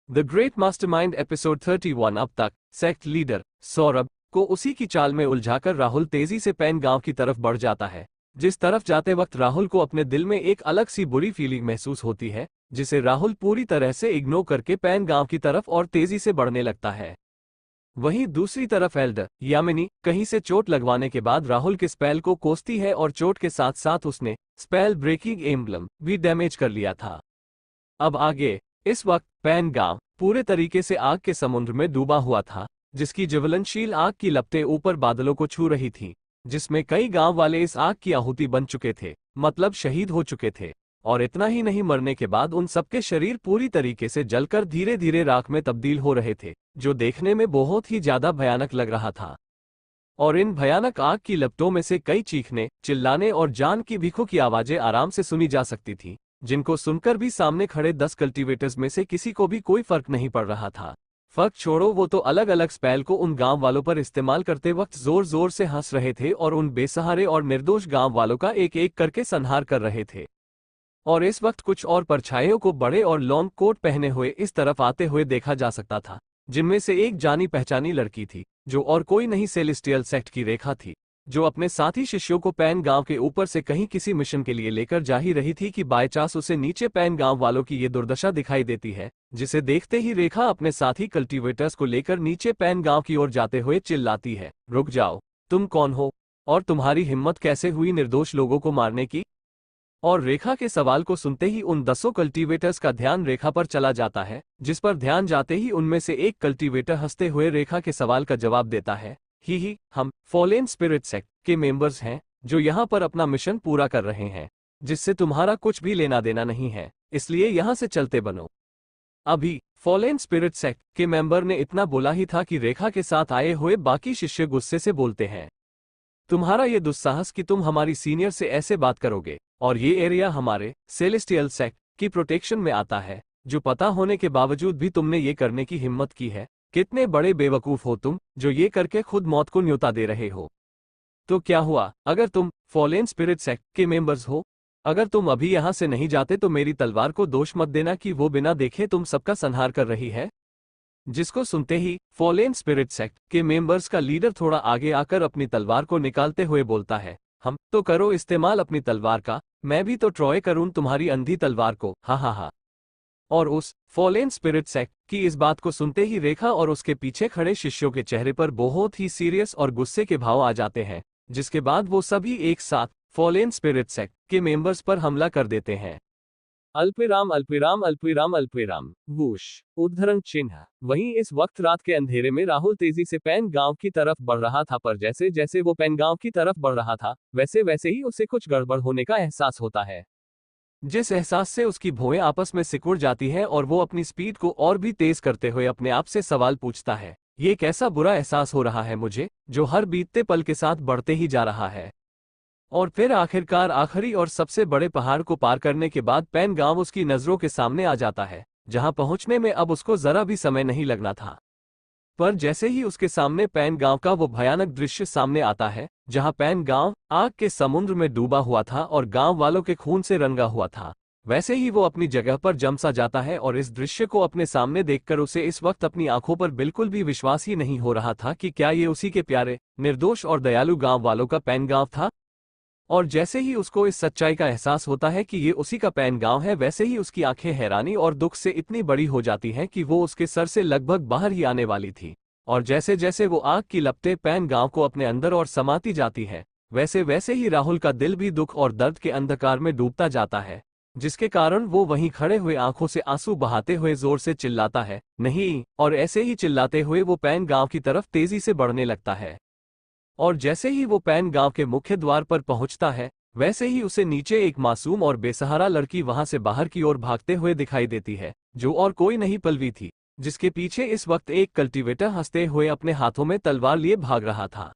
The great mastermind episode 31। अब तक sect leader Saurabh को उसी की चाल में उलझाकर राहुल तेजी से पैन गांव की तरफ बढ़ जाता है। जिस तरफ जाते वक्त राहुल को अपने दिल में एक अलग सी बुरी फीलिंग महसूस होती है, जिसे राहुल पूरी तरह से इग्नोर करके पैन गांव की तरफ और तेजी से बढ़ने लगता है। वहीं दूसरी तरफ एल्डर यामिनी कहीं से चोट लगवाने के बाद राहुल के स्पेल को कोसती है और चोट के साथ साथ उसने स्पेल ब्रेकिंग एम्बलम भी डैमेज कर लिया था। अब आगे इस वक्त पैन गांव पूरे तरीके से आग के समुद्र में डूबा हुआ था, जिसकी ज्वलनशील आग की लपटें ऊपर बादलों को छू रही थीं, जिसमें कई गांव वाले इस आग की आहुति बन चुके थे, मतलब शहीद हो चुके थे। और इतना ही नहीं, मरने के बाद उन सबके शरीर पूरी तरीके से जलकर धीरे धीरे राख में तब्दील हो रहे थे, जो देखने में बहुत ही ज्यादा भयानक लग रहा था। और इन भयानक आग की लपटों में से कई चीखने, चिल्लाने और जान की भीखों की आवाजें आराम से सुनी जा सकती थी, जिनको सुनकर भी सामने खड़े 10 कल्टीवेटर्स में से किसी को भी कोई फर्क नहीं पड़ रहा था। फर्क छोड़ो, वो तो अलग अलग स्पेल को उन गांव वालों पर इस्तेमाल करते वक्त जोर जोर से हंस रहे थे और उन बेसहारे और निर्दोष गांव वालों का एक एक करके संहार कर रहे थे। और इस वक्त कुछ और परछाइयों को बड़े और लॉन्ग कोट पहने हुए इस तरफ आते हुए देखा जा सकता था, जिनमें से एक जानी पहचानी लड़की थी, जो और कोई नहीं सेलेस्टियल सेक्ट की रेखा थी, जो अपने साथी शिष्यों को पैन गांव के ऊपर से कहीं किसी मिशन के लिए लेकर जा ही रही थी कि बाय चांस उसे नीचे पैन गांव वालों की ये दुर्दशा दिखाई देती है, जिसे देखते ही रेखा अपने साथी कल्टीवेटर्स को लेकर नीचे पैन गांव की ओर जाते हुए चिल्लाती है, रुक जाओ, तुम कौन हो और तुम्हारी हिम्मत कैसे हुई निर्दोष लोगों को मारने की। और रेखा के सवाल को सुनते ही उन 10 कल्टीवेटर्स का ध्यान रेखा पर चला जाता है, जिस पर ध्यान जाते ही उनमें से एक कल्टीवेटर हंसते हुए रेखा के सवाल का जवाब देता है, ही हम फॉलेन स्पिरिट सेक्ट के मेंबर्स हैं, जो यहाँ पर अपना मिशन पूरा कर रहे हैं, जिससे तुम्हारा कुछ भी लेना देना नहीं है, इसलिए यहाँ से चलते बनो। अभी फॉलेन स्पिरिट सेक्ट के मेंबर ने इतना बोला ही था कि रेखा के साथ आए हुए बाकी शिष्य गुस्से से बोलते हैं, तुम्हारा ये दुस्साहस कि तुम हमारी सीनियर से ऐसे बात करोगे, और ये एरिया हमारे सेलेस्टियल सेक्ट की प्रोटेक्शन में आता है, जो पता होने के बावजूद भी तुमने ये करने की हिम्मत की है। कितने बड़े बेवकूफ हो तुम, जो ये करके खुद मौत को न्योता दे रहे हो। तो क्या हुआ अगर तुम फॉलेन स्पिरिट सेक्ट के मेंबर्स हो? अगर तुम अभी यहां से नहीं जाते तो मेरी तलवार को दोष मत देना कि वो बिना देखे तुम सबका संहार कर रही है। जिसको सुनते ही फॉलेन स्पिरिट सेक्ट के मेंबर्स का लीडर थोड़ा आगे आकर अपनी तलवार को निकालते हुए बोलता है, हम तो करो इस्तेमाल अपनी तलवार का, मैं भी तो ट्रॉय करूं तुम्हारी अंधी तलवार को, हा हा हा। और उस फॉलेन स्पिरिट सेक्ट की इस बात को सुनते ही रेखा और उसके पीछे खड़े शिष्यों के चेहरे पर बहुत ही सीरियस और गुस्से के भाव आ जाते हैं, जिसके बाद वो सभी एक साथ फॉलेन स्पिरिट सेक्ट के मेंबर्स पर हमला कर देते हैं। अल्पविराम अल्पविराम अल्पविराम अल्पविराम वूश उद्धरण चिन्ह। वहीं इस वक्त रात के अंधेरे में राहुल तेजी से पैन गांव की तरफ बढ़ रहा था, पर जैसे जैसे वो पैन गांव की तरफ बढ़ रहा था, वैसे वैसे ही उसे कुछ गड़बड़ होने का एहसास होता है, जिस एहसास से उसकी भौहें आपस में सिकुड़ जाती हैं और वो अपनी स्पीड को और भी तेज करते हुए अपने आप से सवाल पूछता है, ये कैसा बुरा एहसास हो रहा है मुझे, जो हर बीतते पल के साथ बढ़ते ही जा रहा है। और फिर आखिरकार आखिरी और सबसे बड़े पहाड़ को पार करने के बाद पैन गांव उसकी नजरों के सामने आ जाता है, जहां पहुंचने में अब उसको जरा भी समय नहीं लगना था। पर जैसे ही उसके सामने पैन गांव का वो भयानक दृश्य सामने आता है, जहां पैन गांव आग के समुद्र में डूबा हुआ था और गांव वालों के खून से रंगा हुआ था, वैसे ही वो अपनी जगह पर जम सा जाता है। और इस दृश्य को अपने सामने देखकर उसे इस वक्त अपनी आंखों पर बिल्कुल भी विश्वास ही नहीं हो रहा था कि क्या ये उसी के प्यारे, निर्दोष और दयालु गांव वालों का पैन गांव था। और जैसे ही उसको इस सच्चाई का एहसास होता है कि ये उसी का पैन गांव है, वैसे ही उसकी आंखें हैरानी और दुख से इतनी बड़ी हो जाती हैं कि वो उसके सर से लगभग बाहर ही आने वाली थी। और जैसे जैसे वो आग की लपटें पैन गांव को अपने अंदर और समाती जाती है, वैसे वैसे ही राहुल का दिल भी दुख और दर्द के अंधकार में डूबता जाता है, जिसके कारण वो वहीं खड़े हुए आंखों से आंसू बहाते हुए जोर से चिल्लाता है, नहीं। और ऐसे ही चिल्लाते हुए वो पैन गांव की तरफ तेजी से बढ़ने लगता है। और जैसे ही वो पैन गांव के मुख्य द्वार पर पहुंचता है, वैसे ही उसे नीचे एक मासूम और बेसहारा लड़की वहां से बाहर की ओर भागते हुए दिखाई देती है, जो और कोई नहीं पल्लवी थी, जिसके पीछे इस वक्त एक कल्टीवेटर हंसते हुए अपने हाथों में तलवार लिए भाग रहा था,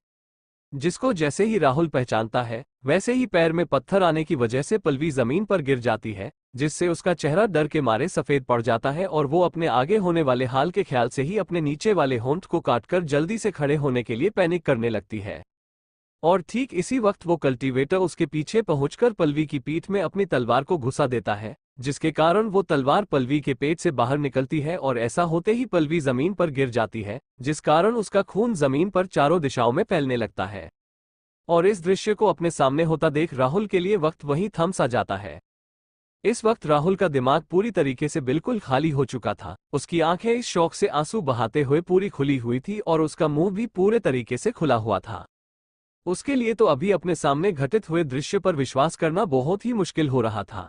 जिसको जैसे ही राहुल पहचानता है, वैसे ही पैर में पत्थर आने की वजह से पल्लवी जमीन पर गिर जाती है, जिससे उसका चेहरा डर के मारे सफेद पड़ जाता है और वो अपने आगे होने वाले हाल के ख्याल से ही अपने नीचे वाले होंठ को काटकर जल्दी से खड़े होने के लिए पैनिक करने लगती है। और ठीक इसी वक्त वो कल्टीवेटर उसके पीछे पहुंचकर पल्लवी की पीठ में अपनी तलवार को घुसा देता है, जिसके कारण वो तलवार पल्लवी के पेट से बाहर निकलती है और ऐसा होते ही पल्लवी जमीन पर गिर जाती है, जिस कारण उसका खून जमीन पर चारों दिशाओं में फैलने लगता है। और इस दृश्य को अपने सामने होता देख राहुल के लिए वक्त वहीं थम सा जाता है। इस वक्त राहुल का दिमाग पूरी तरीके से बिल्कुल खाली हो चुका था। उसकी आंखें इस शौक से आंसू बहाते हुए पूरी खुली हुई थी और उसका मुंह भी पूरे तरीके से खुला हुआ था। उसके लिए तो अभी अपने सामने घटित हुए दृश्य पर विश्वास करना बहुत ही मुश्किल हो रहा था।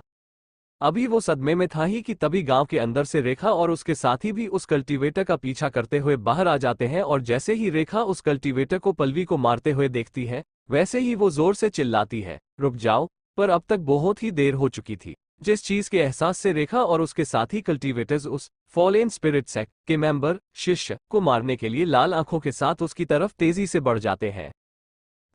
अभी वो सदमे में था ही कि तभी गांव के अंदर से रेखा और उसके साथी भी उस कल्टीवेटर का पीछा करते हुए बाहर आ जाते हैं और जैसे ही रेखा उस कल्टीवेटर को पल्लवी को मारते हुए देखती है, वैसे ही वो जोर से चिल्लाती है, रुक जाओ। पर अब तक बहुत ही देर हो चुकी थी। जिस चीज के एहसास से रेखा और उसके साथी कल्टीवेटर्स उस फॉलेन स्पिरिट सेक्ट के मेंबर शिष्य को मारने के लिए लाल आंखों के साथ उसकी तरफ तेजी से बढ़ जाते हैं।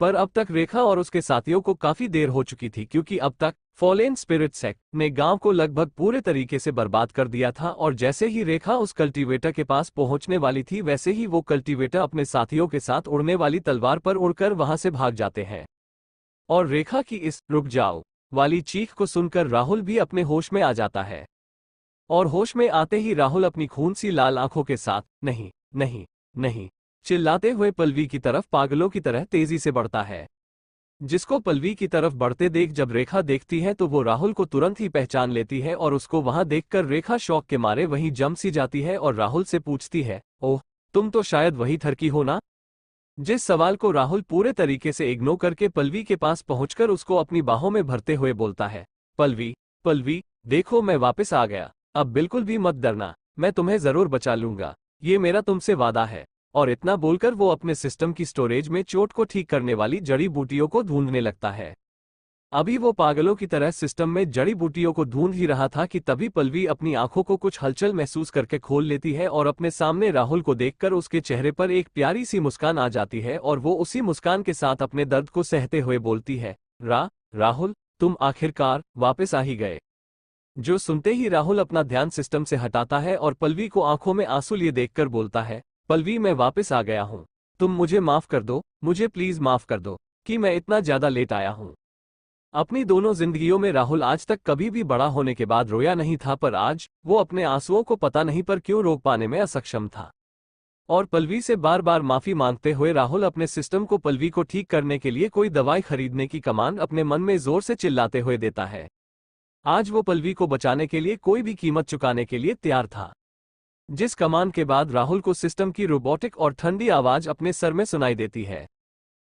पर अब तक रेखा और उसके साथियों को काफी देर हो चुकी थी, क्योंकि अब तक फॉलेन स्पिरिट सेक्ट ने गांव को लगभग पूरे तरीके से बर्बाद कर दिया था। और जैसे ही रेखा उस कल्टीवेटर के पास पहुंचने वाली थी, वैसे ही वो कल्टीवेटर अपने साथियों के साथ उड़ने वाली तलवार पर उड़कर वहां से भाग जाते हैं। और रेखा की इस रुक जाओ वाली चीख को सुनकर राहुल भी अपने होश में आ जाता है। और होश में आते ही राहुल अपनी खून सी लाल आंखों के साथ नहीं नहीं नहीं चिल्लाते हुए पल्लवी की तरफ पागलों की तरह तेजी से बढ़ता है। जिसको पल्लवी की तरफ बढ़ते देख जब रेखा देखती है तो वो राहुल को तुरंत ही पहचान लेती है और उसको वहां देखकर रेखा शौक के मारे वहीं जम सी जाती है और राहुल से पूछती है, ओह, तुम तो शायद वही थरकी हो ना। जिस सवाल को राहुल पूरे तरीके से इग्नोर करके पल्लवी के पास पहुंचकर उसको अपनी बाहों में भरते हुए बोलता है, पल्लवी, पल्लवी, देखो मैं वापस आ गया, अब बिल्कुल भी मत डरना, मैं तुम्हें जरूर बचा लूंगा, ये मेरा तुमसे वादा है। और इतना बोलकर वो अपने सिस्टम की स्टोरेज में चोट को ठीक करने वाली जड़ी बूटियों को ढूंढने लगता है। अभी वो पागलों की तरह सिस्टम में जड़ी बूटियों को ढूंढ ही रहा था कि तभी पल्लवी अपनी आंखों को कुछ हलचल महसूस करके खोल लेती है और अपने सामने राहुल को देखकर उसके चेहरे पर एक प्यारी सी मुस्कान आ जाती है और वो उसी मुस्कान के साथ अपने दर्द को सहते हुए बोलती है, राहुल, तुम आखिरकार वापस आ ही गए। जो सुनते ही राहुल अपना ध्यान सिस्टम से हटाता है और पल्लवी को आंखों में आंसू लिए देखकर बोलता है, पल्लवी, मैं वापस आ गया हूँ, तुम मुझे माफ कर दो, मुझे प्लीज माफ कर दो कि मैं इतना ज्यादा लेट आया हूँ। अपनी दोनों जिंदगियों में राहुल आज तक कभी भी बड़ा होने के बाद रोया नहीं था, पर आज वो अपने आंसुओं को पता नहीं पर क्यों रोक पाने में असक्षम था। और पल्लवी से बार बार माफी मांगते हुए राहुल अपने सिस्टम को पल्लवी को ठीक करने के लिए कोई दवाई खरीदने की कमांड अपने मन में जोर से चिल्लाते हुए देता है। आज वो पल्लवी को बचाने के लिए कोई भी कीमत चुकाने के लिए तैयार था। जिस कमांड के बाद राहुल को सिस्टम की रोबोटिक और ठंडी आवाज अपने सर में सुनाई देती है।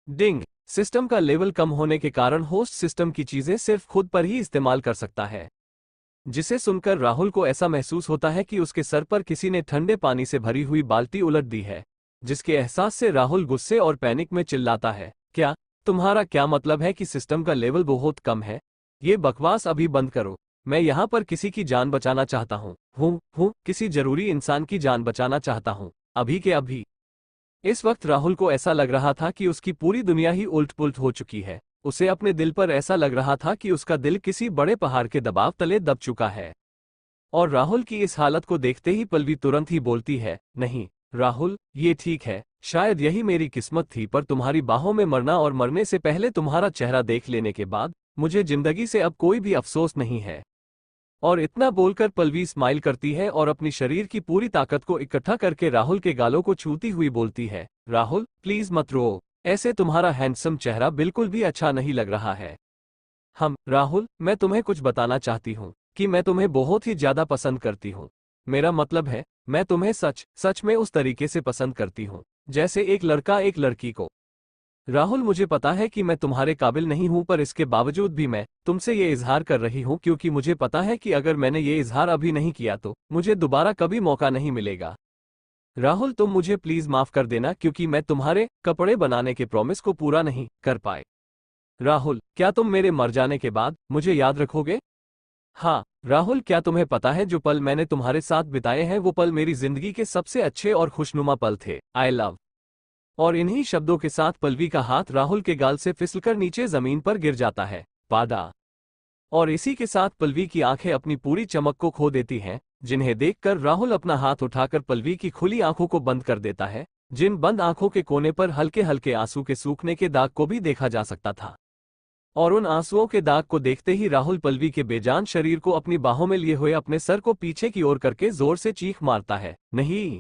डिंग। सिस्टम का लेवल कम होने के कारण होस्ट सिस्टम की चीजें सिर्फ खुद पर ही इस्तेमाल कर सकता है, जिसे सुनकर राहुल को ऐसा महसूस होता है कि उसके सर पर किसी ने ठंडे पानी से भरी हुई बाल्टी उलट दी है। जिसके एहसास से राहुल गुस्से और पैनिक में चिल्लाता है, क्या तुम्हारा क्या मतलब है कि सिस्टम का लेवल बहुत कम है? ये बकवास अभी बंद करो, मैं यहाँ पर किसी की जान बचाना चाहता हूँ, किसी जरूरी इंसान की जान बचाना चाहता हूँ, अभी के अभी। इस वक्त राहुल को ऐसा लग रहा था कि उसकी पूरी दुनिया ही उल्ट पुल्ट हो चुकी है। उसे अपने दिल पर ऐसा लग रहा था कि उसका दिल किसी बड़े पहाड़ के दबाव तले दब चुका है। और राहुल की इस हालत को देखते ही पल्लवी तुरंत ही बोलती है, नहीं राहुल, ये ठीक है, शायद यही मेरी किस्मत थी, पर तुम्हारी बाहों में मरना और मरने से पहले तुम्हारा चेहरा देख लेने के बाद मुझे जिंदगी से अब कोई भी अफसोस नहीं है। और इतना बोलकर पल्लवी स्माइल करती है और अपनी शरीर की पूरी ताकत को इकट्ठा करके राहुल के गालों को छूती हुई बोलती है, राहुल प्लीज मत रो, ऐसे तुम्हारा हैंडसम चेहरा बिल्कुल भी अच्छा नहीं लग रहा है। राहुल, मैं तुम्हें कुछ बताना चाहती हूँ कि मैं तुम्हें बहुत ही ज्यादा पसंद करती हूँ। मेरा मतलब है, मैं तुम्हें सच में उस तरीके से पसंद करती हूँ जैसे एक लड़का एक लड़की को। राहुल, मुझे पता है कि मैं तुम्हारे काबिल नहीं हूं, पर इसके बावजूद भी मैं तुमसे ये इजहार कर रही हूं क्योंकि मुझे पता है कि अगर मैंने ये इजहार अभी नहीं किया तो मुझे दोबारा कभी मौका नहीं मिलेगा। राहुल, तुम मुझे प्लीज माफ कर देना क्योंकि मैं तुम्हारे कपड़े बनाने के प्रॉमिस को पूरा नहीं कर पाए। राहुल, क्या तुम मेरे मर जाने के बाद मुझे याद रखोगे? हाँ राहुल, क्या तुम्हें पता है जो पल मैंने तुम्हारे साथ बिताए हैं वो पल मेरी जिंदगी के सबसे अच्छे और खुशनुमा पल थे। I love. और इन्हीं शब्दों के साथ पल्लवी का हाथ राहुल के गाल से फिसलकर नीचे जमीन पर गिर जाता है। पादा। और इसी के साथ पल्लवी की आंखें अपनी पूरी चमक को खो देती हैं, जिन्हें देखकर राहुल अपना हाथ उठाकर पल्लवी की खुली आंखों को बंद कर देता है, जिन बंद आंखों के कोने पर हल्के हल्के आंसू के सूखने के दाग को भी देखा जा सकता था। और उन आंसुओं के दाग को देखते ही राहुल पल्लवी के बेजान शरीर को अपनी बाहों में लिए हुए अपने सर को पीछे की ओर करके जोर से चीख मारता है, नहीं।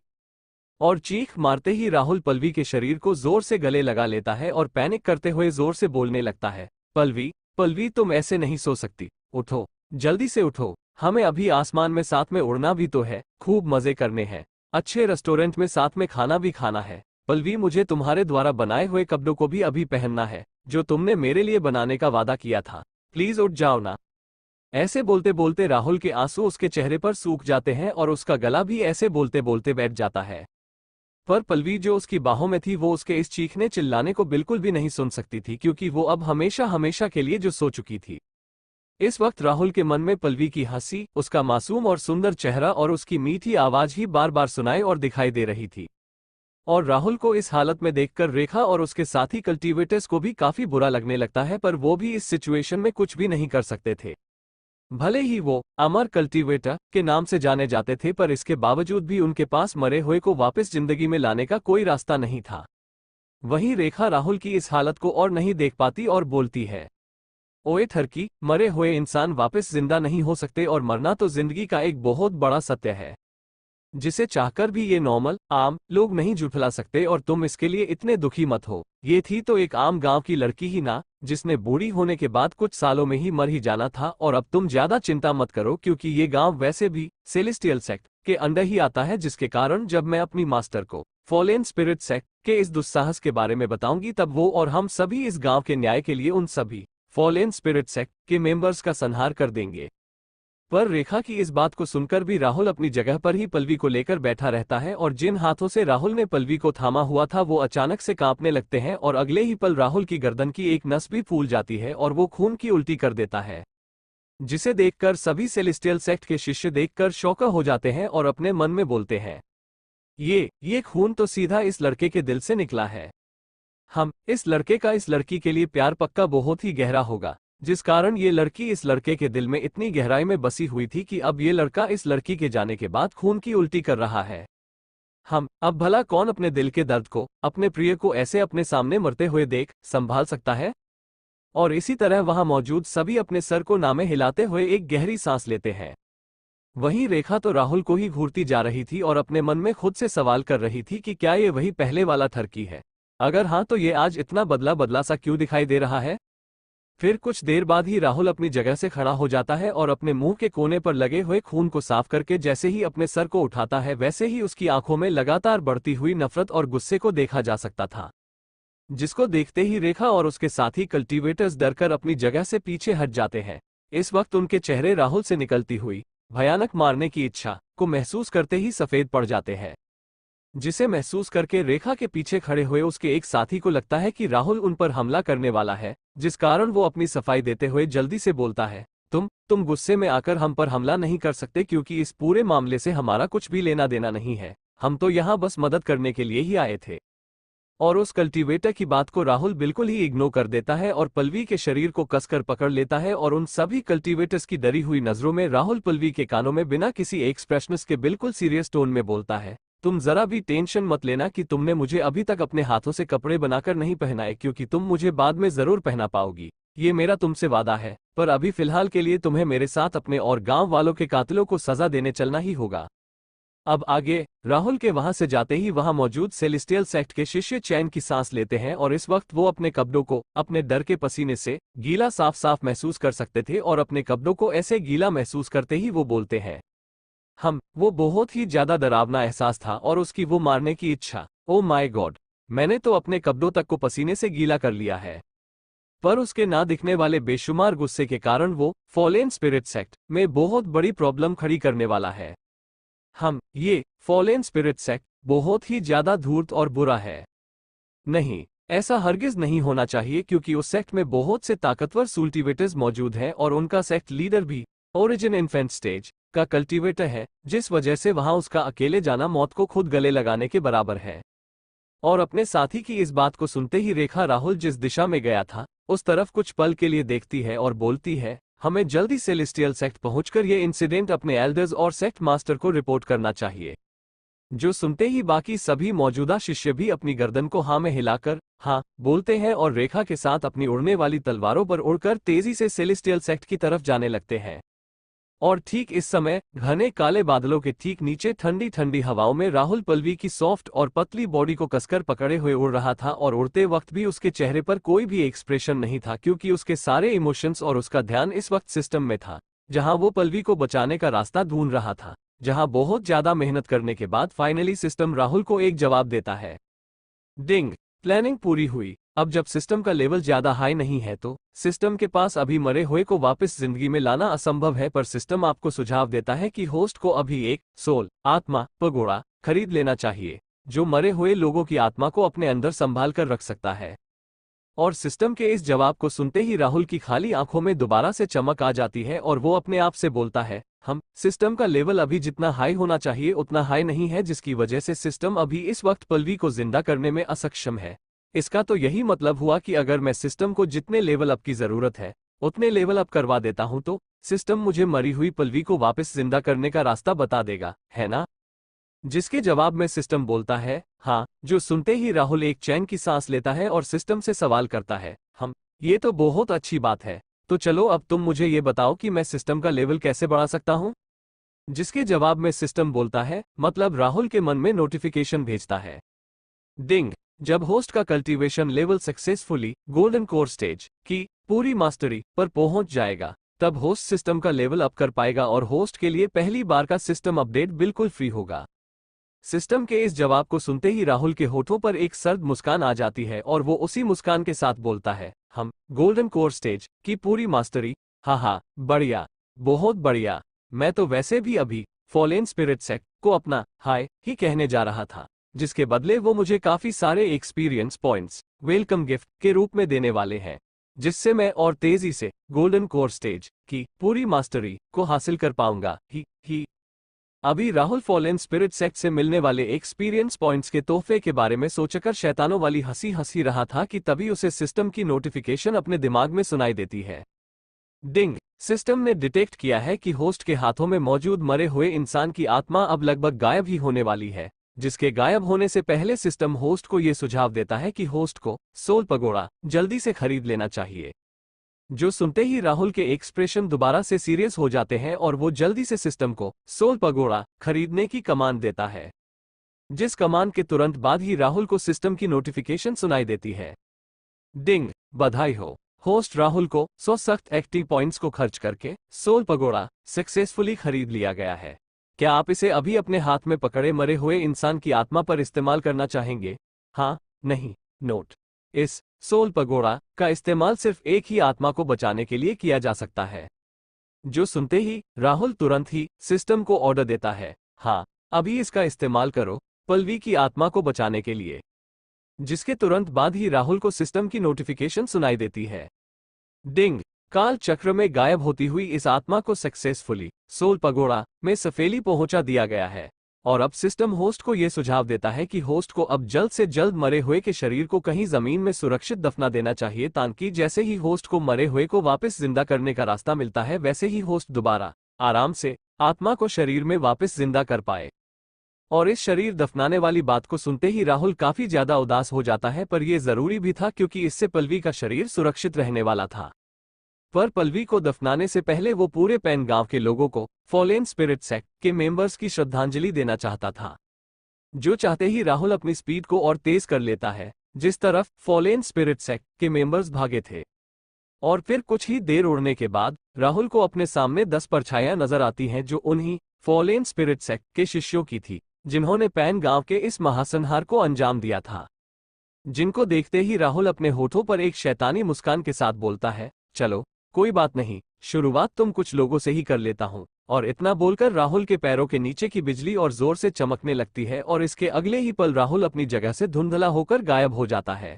और चीख मारते ही राहुल पल्लवी के शरीर को जोर से गले लगा लेता है और पैनिक करते हुए जोर से बोलने लगता है, पल्लवी, पल्लवी तुम ऐसे नहीं सो सकती, उठो, जल्दी से उठो, हमें अभी आसमान में साथ में उड़ना भी तो है, खूब मजे करने हैं, अच्छे रेस्टोरेंट में साथ में खाना भी खाना है। पल्लवी, मुझे तुम्हारे द्वारा बनाए हुए कपड़ों को भी अभी पहनना है, जो तुमने मेरे लिए बनाने का वादा किया था, प्लीज उठ जाओ ना। ऐसे बोलते बोलते राहुल के आंसू उसके चेहरे पर सूख जाते हैं और उसका गला भी ऐसे बोलते बोलते बैठ जाता है। पर पल्लवी जो उसकी बाहों में थी वो उसके इस चीखने चिल्लाने को बिल्कुल भी नहीं सुन सकती थी, क्योंकि वो अब हमेशा हमेशा के लिए जो सो चुकी थी। इस वक्त राहुल के मन में पल्लवी की हंसी, उसका मासूम और सुंदर चेहरा और उसकी मीठी आवाज ही बार बार सुनाई और दिखाई दे रही थी। और राहुल को इस हालत में देखकर रेखा और उसके साथी कल्टीवेटर्स को भी काफी बुरा लगने लगता है, पर वो भी इस सिचुएशन में कुछ भी नहीं कर सकते थे। भले ही वो अमर कल्टीवेटर के नाम से जाने जाते थे, पर इसके बावजूद भी उनके पास मरे हुए को वापस जिंदगी में लाने का कोई रास्ता नहीं था। वहीं रेखा राहुल की इस हालत को और नहीं देख पाती और बोलती है, ओए ठरकी, मरे हुए इंसान वापस जिंदा नहीं हो सकते और मरना तो जिंदगी का एक बहुत बड़ा सत्य है, जिसे चाहकर भी ये नॉर्मल आम लोग नहीं झुठला सकते, और तुम इसके लिए इतने दुखी मत हो। ये थी तो एक आम गांव की लड़की ही ना, जिसने बूढ़ी होने के बाद कुछ सालों में ही मर ही जाना था। और अब तुम ज्यादा चिंता मत करो, क्योंकि ये गांव वैसे भी सेलेस्टियल सेक्ट के अंडर ही आता है, जिसके कारण जब मैं अपनी मास्टर को फॉलेन स्पिरिट सेक्ट के इस दुस्साहस के बारे में बताऊंगी, तब वो और हम सभी इस गांव के न्याय के लिए उन सभी फॉलेन स्पिरिट सेक्ट के मेंबर्स का संहार कर देंगे। पर रेखा की इस बात को सुनकर भी राहुल अपनी जगह पर ही पल्लवी को लेकर बैठा रहता है, और जिन हाथों से राहुल ने पल्लवी को थामा हुआ था वो अचानक से कांपने लगते हैं, और अगले ही पल राहुल की गर्दन की एक नस भी फूल जाती है और वो खून की उल्टी कर देता है, जिसे देखकर सभी सेलेस्टियल सेक्ट के शिष्य देखकर शौका हो जाते हैं और अपने मन में बोलते हैं, ये खून तो सीधा इस लड़के के दिल से निकला है। इस लड़के का इस लड़की के लिए प्यार पक्का बहुत ही गहरा होगा, जिस कारण ये लड़की इस लड़के के दिल में इतनी गहराई में बसी हुई थी कि अब ये लड़का इस लड़की के जाने के बाद खून की उल्टी कर रहा है। अब भला कौन अपने दिल के दर्द को, अपने प्रिय को ऐसे अपने सामने मरते हुए देख संभाल सकता है। और इसी तरह वहां मौजूद सभी अपने सर को नामे हिलाते हुए एक गहरी सांस लेते हैं। वहीं रेखा तो राहुल को ही घूरती जा रही थी और अपने मन में खुद से सवाल कर रही थी कि क्या ये वही पहले वाला ठरकी है, अगर हाँ तो ये आज इतना बदला बदला सा क्यों दिखाई दे रहा है। फिर कुछ देर बाद ही राहुल अपनी जगह से खड़ा हो जाता है और अपने मुंह के कोने पर लगे हुए खून को साफ करके जैसे ही अपने सर को उठाता है, वैसे ही उसकी आंखों में लगातार बढ़ती हुई नफरत और गुस्से को देखा जा सकता था, जिसको देखते ही रेखा और उसके साथी कल्टीवेटर्स डरकर अपनी जगह से पीछे हट जाते हैं। इस वक्त उनके चेहरे राहुल से निकलती हुई भयानक मारने की इच्छा को महसूस करते ही सफेद पड़ जाते हैं, जिसे महसूस करके रेखा के पीछे खड़े हुए उसके एक साथी को लगता है कि राहुल उन पर हमला करने वाला है, जिस कारण वो अपनी सफाई देते हुए जल्दी से बोलता है, तुम गुस्से में आकर हम पर हमला नहीं कर सकते, क्योंकि इस पूरे मामले से हमारा कुछ भी लेना देना नहीं है, हम तो यहाँ बस मदद करने के लिए ही आए थे। और उस कल्टीवेटर की बात को राहुल बिल्कुल ही इग्नोर कर देता है और पल्लवी के शरीर को कसकर पकड़ लेता है, और उन सभी कल्टीवेटर्स की डरी हुई नजरों में राहुल पल्लवी के कानों में बिना किसी एक्सप्रेशंस के बिल्कुल सीरियस टोन में बोलता है, तुम जरा भी टेंशन मत लेना कि तुमने मुझे अभी तक अपने हाथों से कपड़े बनाकर नहीं पहनाए, क्योंकि तुम मुझे बाद में जरूर पहना पाओगी, ये मेरा तुमसे वादा है। पर अभी फिलहाल के लिए तुम्हें मेरे साथ अपने और गांव वालों के कातिलों को सजा देने चलना ही होगा। अब आगे राहुल के वहां से जाते ही वहां मौजूद सेलेस्टियल सेक्ट के शिष्य चैन की सांस लेते हैं, और इस वक्त वो अपने कपड़ों को अपने डर के पसीने से गीला साफ साफ महसूस कर सकते थे, और अपने कपड़ों को ऐसे गीला महसूस करते ही वो बोलते हैं, वो बहुत ही ज्यादा डरावना एहसास था, और उसकी वो मारने की इच्छा, ओ माय गॉड, मैंने तो अपने कपड़ों तक को पसीने से गीला कर लिया है। पर उसके ना दिखने वाले बेशुमार गुस्से के कारण वो फॉलेन स्पिरिट सेक्ट में बहुत बड़ी प्रॉब्लम खड़ी करने वाला है। ये फॉलेन स्पिरिट सेक्ट बहुत ही ज्यादा धूर्त और बुरा है। नहीं, ऐसा हरगिज नहीं होना चाहिए, क्योंकि उस सेक्ट में बहुत से ताकतवर कल्टीवेटर्स मौजूद हैं, और उनका सेक्ट लीडर भी ओरिजिन इन्फेंट स्टेज का कल्टीवेटर है, जिस वजह से वहां उसका अकेले जाना मौत को खुद गले लगाने के बराबर है। और अपने साथी की इस बात को सुनते ही रेखा राहुल जिस दिशा में गया था उस तरफ कुछ पल के लिए देखती है और बोलती है, हमें जल्दी सेलेस्टियल सेक्ट पहुंचकर ये इंसिडेंट अपने एल्डर्स और सेक्ट मास्टर को रिपोर्ट करना चाहिए। जो सुनते ही बाकी सभी मौजूदा शिष्य भी अपनी गर्दन को हाँ में हिलाकर हाँ बोलते हैं और रेखा के साथ अपनी उड़ने वाली तलवारों पर उड़कर तेजी से सेलेस्टियल सेक्ट की तरफ जाने लगते हैं। और ठीक इस समय घने काले बादलों के ठीक नीचे ठंडी ठंडी हवाओं में राहुल पल्लवी की सॉफ्ट और पतली बॉडी को कसकर पकड़े हुए उड़ रहा था, और उड़ते वक्त भी उसके चेहरे पर कोई भी एक्सप्रेशन नहीं था, क्योंकि उसके सारे इमोशंस और उसका ध्यान इस वक्त सिस्टम में था, जहां वो पल्लवी को बचाने का रास्ता ढूंढ रहा था, जहां बहुत ज्यादा मेहनत करने के बाद फाइनली सिस्टम राहुल को एक जवाब देता है। डिंग, प्लानिंग पूरी हुई। अब जब सिस्टम का लेवल ज्यादा हाई नहीं है तो सिस्टम के पास अभी मरे हुए को वापस जिंदगी में लाना असंभव है, पर सिस्टम आपको सुझाव देता है कि होस्ट को अभी एक सोल आत्मा पगोड़ा खरीद लेना चाहिए, जो मरे हुए लोगों की आत्मा को अपने अंदर संभाल कर रख सकता है। और सिस्टम के इस जवाब को सुनते ही राहुल की खाली आंखों में दोबारा से चमक आ जाती है और वो अपने आप से बोलता है, हम सिस्टम का लेवल अभी जितना हाई होना चाहिए उतना हाई नहीं है, जिसकी वजह से सिस्टम अभी इस वक्त पल्लवी को जिंदा करने में असक्षम है। इसका तो यही मतलब हुआ कि अगर मैं सिस्टम को जितने लेवल अप की जरूरत है उतने लेवल अप करवा देता हूं तो सिस्टम मुझे मरी हुई पल्लवी को वापस जिंदा करने का रास्ता बता देगा, है ना? जिसके जवाब में सिस्टम बोलता है हाँ, जो सुनते ही राहुल एक चैन की सांस लेता है और सिस्टम से सवाल करता है, हम ये तो बहुत अच्छी बात है, तो चलो अब तुम मुझे ये बताओ कि मैं सिस्टम का लेवल कैसे बढ़ा सकता हूँ? जिसके जवाब में सिस्टम बोलता है, मतलब राहुल के मन में नोटिफिकेशन भेजता है। डिंग, जब होस्ट का cultivation level successfully golden core stage की पूरी मास्टरी पर पहुंच जाएगा, तब होस्ट सिस्टम का लेवल अप कर पाएगा और होस्ट के लिए पहली बार का सिस्टम अपडेट बिल्कुल फ्री होगा। सिस्टम के इस जवाब को सुनते ही राहुल के होठों पर एक सर्द मुस्कान आ जाती है और वो उसी मुस्कान के साथ बोलता है, हम गोल्डन कोर स्टेज की पूरी मास्टरी, हाँ, बढ़िया, बहुत बढ़िया। मैं तो वैसे भी अभी फॉलेन स्पिरिट सेक्ट को अपना हाय ही कहने जा रहा था, जिसके बदले वो मुझे काफी सारे एक्सपीरियंस पॉइंट्स वेलकम गिफ्ट के रूप में देने वाले हैं, जिससे मैं और तेजी से गोल्डन कोर स्टेज की पूरी मास्टरी को हासिल कर पाऊंगा ही। अभी राहुल फॉलेन स्पिरिट सेक्ट से मिलने वाले एक्सपीरियंस पॉइंट्स के तोहफे के बारे में सोचकर शैतानों वाली हंसी हंसी रहा था कि तभी उसे सिस्टम की नोटिफिकेशन अपने दिमाग में सुनाई देती है। डिंग, सिस्टम ने डिटेक्ट किया है कि होस्ट के हाथों में मौजूद मरे हुए इंसान की आत्मा अब लगभग गायब ही होने वाली है, जिसके गायब होने से पहले सिस्टम होस्ट को यह सुझाव देता है कि होस्ट को सोल पगोड़ा जल्दी से खरीद लेना चाहिए। जो सुनते ही राहुल के एक्सप्रेशन दोबारा से सीरियस हो जाते हैं और वो जल्दी से सिस्टम को सोल पगोड़ा खरीदने की कमांड देता है, जिस कमांड के तुरंत बाद ही राहुल को सिस्टम की नोटिफिकेशन सुनाई देती है। डिंग, बधाई हो, होस्ट राहुल को 100 सख्त एक्टिव पॉइंट्स को खर्च करके सोल पगोड़ा सक्सेसफुली खरीद लिया गया है। क्या आप इसे अभी अपने हाथ में पकड़े मरे हुए इंसान की आत्मा पर इस्तेमाल करना चाहेंगे? हाँ, नहीं? नोट, इस सोल पगोड़ा का इस्तेमाल सिर्फ एक ही आत्मा को बचाने के लिए किया जा सकता है। जो सुनते ही राहुल तुरंत ही सिस्टम को ऑर्डर देता है, हाँ, अभी इसका इस्तेमाल करो पल्लवी की आत्मा को बचाने के लिए। जिसके तुरंत बाद ही राहुल को सिस्टम की नोटिफिकेशन सुनाई देती है। डिंग, काल चक्र में गायब होती हुई इस आत्मा को सक्सेसफुली सोल पगोड़ा में सफेली पहुंचा दिया गया है, और अब सिस्टम होस्ट को यह सुझाव देता है कि होस्ट को अब जल्द से जल्द मरे हुए के शरीर को कहीं जमीन में सुरक्षित दफना देना चाहिए, ताकि जैसे ही होस्ट को मरे हुए को वापस जिंदा करने का रास्ता मिलता है वैसे ही होस्ट दोबारा आराम से आत्मा को शरीर में वापस जिंदा कर पाए। और इस शरीर दफनाने वाली बात को सुनते ही राहुल काफी ज्यादा उदास हो जाता है, पर यह जरूरी भी था क्योंकि इससे पल्लवी का शरीर सुरक्षित रहने वाला था। पर पल्लवी को दफनाने से पहले वो पूरे पैन गांव के लोगों को फॉलेन स्पिरिट सेक्ट के मेंबर्स की श्रद्धांजलि देना चाहता था। जो चाहते ही राहुल अपनी स्पीड को और तेज कर लेता है, जिस तरफ फॉलेन स्पिरिट सेक्ट के मेंबर्स भागे थे। और फिर कुछ ही देर उड़ने के बाद राहुल को अपने सामने 10 परछाइयां नजर आती हैं, जो उन्हीं फॉलेन स्पिरिट सेक्ट के शिष्यों की थी जिन्होंने पैन गांव के इस महासंहार को अंजाम दिया था। जिनको देखते ही राहुल अपने होठों पर एक शैतानी मुस्कान के साथ बोलता है, चलो कोई बात नहीं, शुरुआत तुम कुछ लोगों से ही कर लेता हूं। और इतना बोलकर राहुल के पैरों के नीचे की बिजली और जोर से चमकने लगती है और इसके अगले ही पल राहुल अपनी जगह से धुंधला होकर गायब हो जाता है।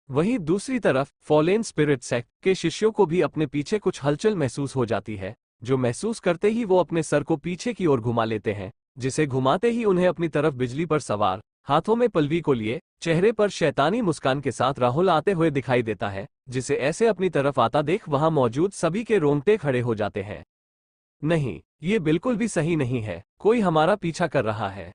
वहीं दूसरी तरफ फॉलेन स्पिरिट सेक्ट के शिष्यों को भी अपने पीछे कुछ हलचल महसूस हो जाती है, जो महसूस करते ही वो अपने सर को पीछे की ओर घुमा लेते हैं, जिसे घुमाते ही उन्हें अपनी तरफ बिजली पर सवार हाथों में पल्लवी को लिए चेहरे पर शैतानी मुस्कान के साथ राहुल आते हुए दिखाई देता है, जिसे ऐसे अपनी तरफ आता देख वहां मौजूद सभी के रोंगटे खड़े हो जाते हैं। नहीं, ये बिल्कुल भी सही नहीं है, कोई हमारा पीछा कर रहा है।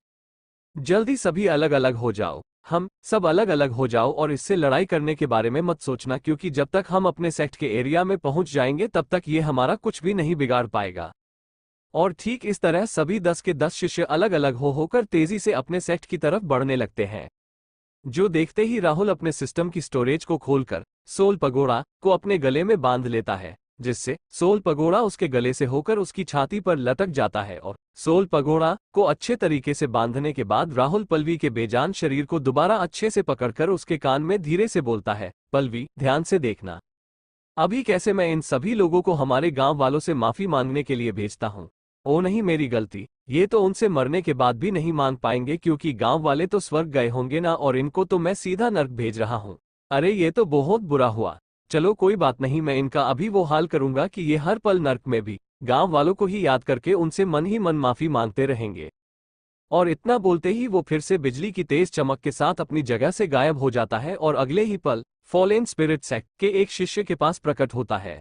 जल्दी सभी अलग अलग हो जाओ, हम सब अलग अलग हो जाओ और इससे लड़ाई करने के बारे में मत सोचना, क्योंकि जब तक हम अपने सेक्ट के एरिया में पहुंच जाएंगे तब तक ये हमारा कुछ भी नहीं बिगाड़ पाएगा। और ठीक इस तरह सभी 10 के 10 शिष्य अलग अलग होकर तेजी से अपने सेक्ट की तरफ बढ़ने लगते हैं। जो देखते ही राहुल अपने सिस्टम की स्टोरेज को खोलकर सोल पगोड़ा को अपने गले में बांध लेता है, जिससे सोल पगोड़ा उसके गले से होकर उसकी छाती पर लटक जाता है। और सोल पगोड़ा को अच्छे तरीके से बांधने के बाद राहुल पल्लवी के बेजान शरीर को दोबारा अच्छे से पकड़कर उसके कान में धीरे से बोलता है, पल्लवी ध्यान से देखना, अभी कैसे मैं इन सभी लोगों को हमारे गांव वालों से माफी मांगने के लिए भेजता हूं। ओ नहीं, मेरी गलती, ये तो उनसे मरने के बाद भी नहीं मांग पाएंगे, क्योंकि गांव वाले तो स्वर्ग गए होंगे ना, और इनको तो मैं सीधा नर्क भेज रहा हूं। अरे ये तो बहुत बुरा हुआ। चलो कोई बात नहीं, मैं इनका अभी वो हाल करूंगा कि ये हर पल नर्क में भी गांव वालों को ही याद करके उनसे मन ही मन माफी मांगते रहेंगे। और इतना बोलते ही वो फिर से बिजली की तेज चमक के साथ अपनी जगह से गायब हो जाता है और अगले ही पल फॉलेन स्पिरिट सेक्ट के एक शिष्य के पास प्रकट होता है।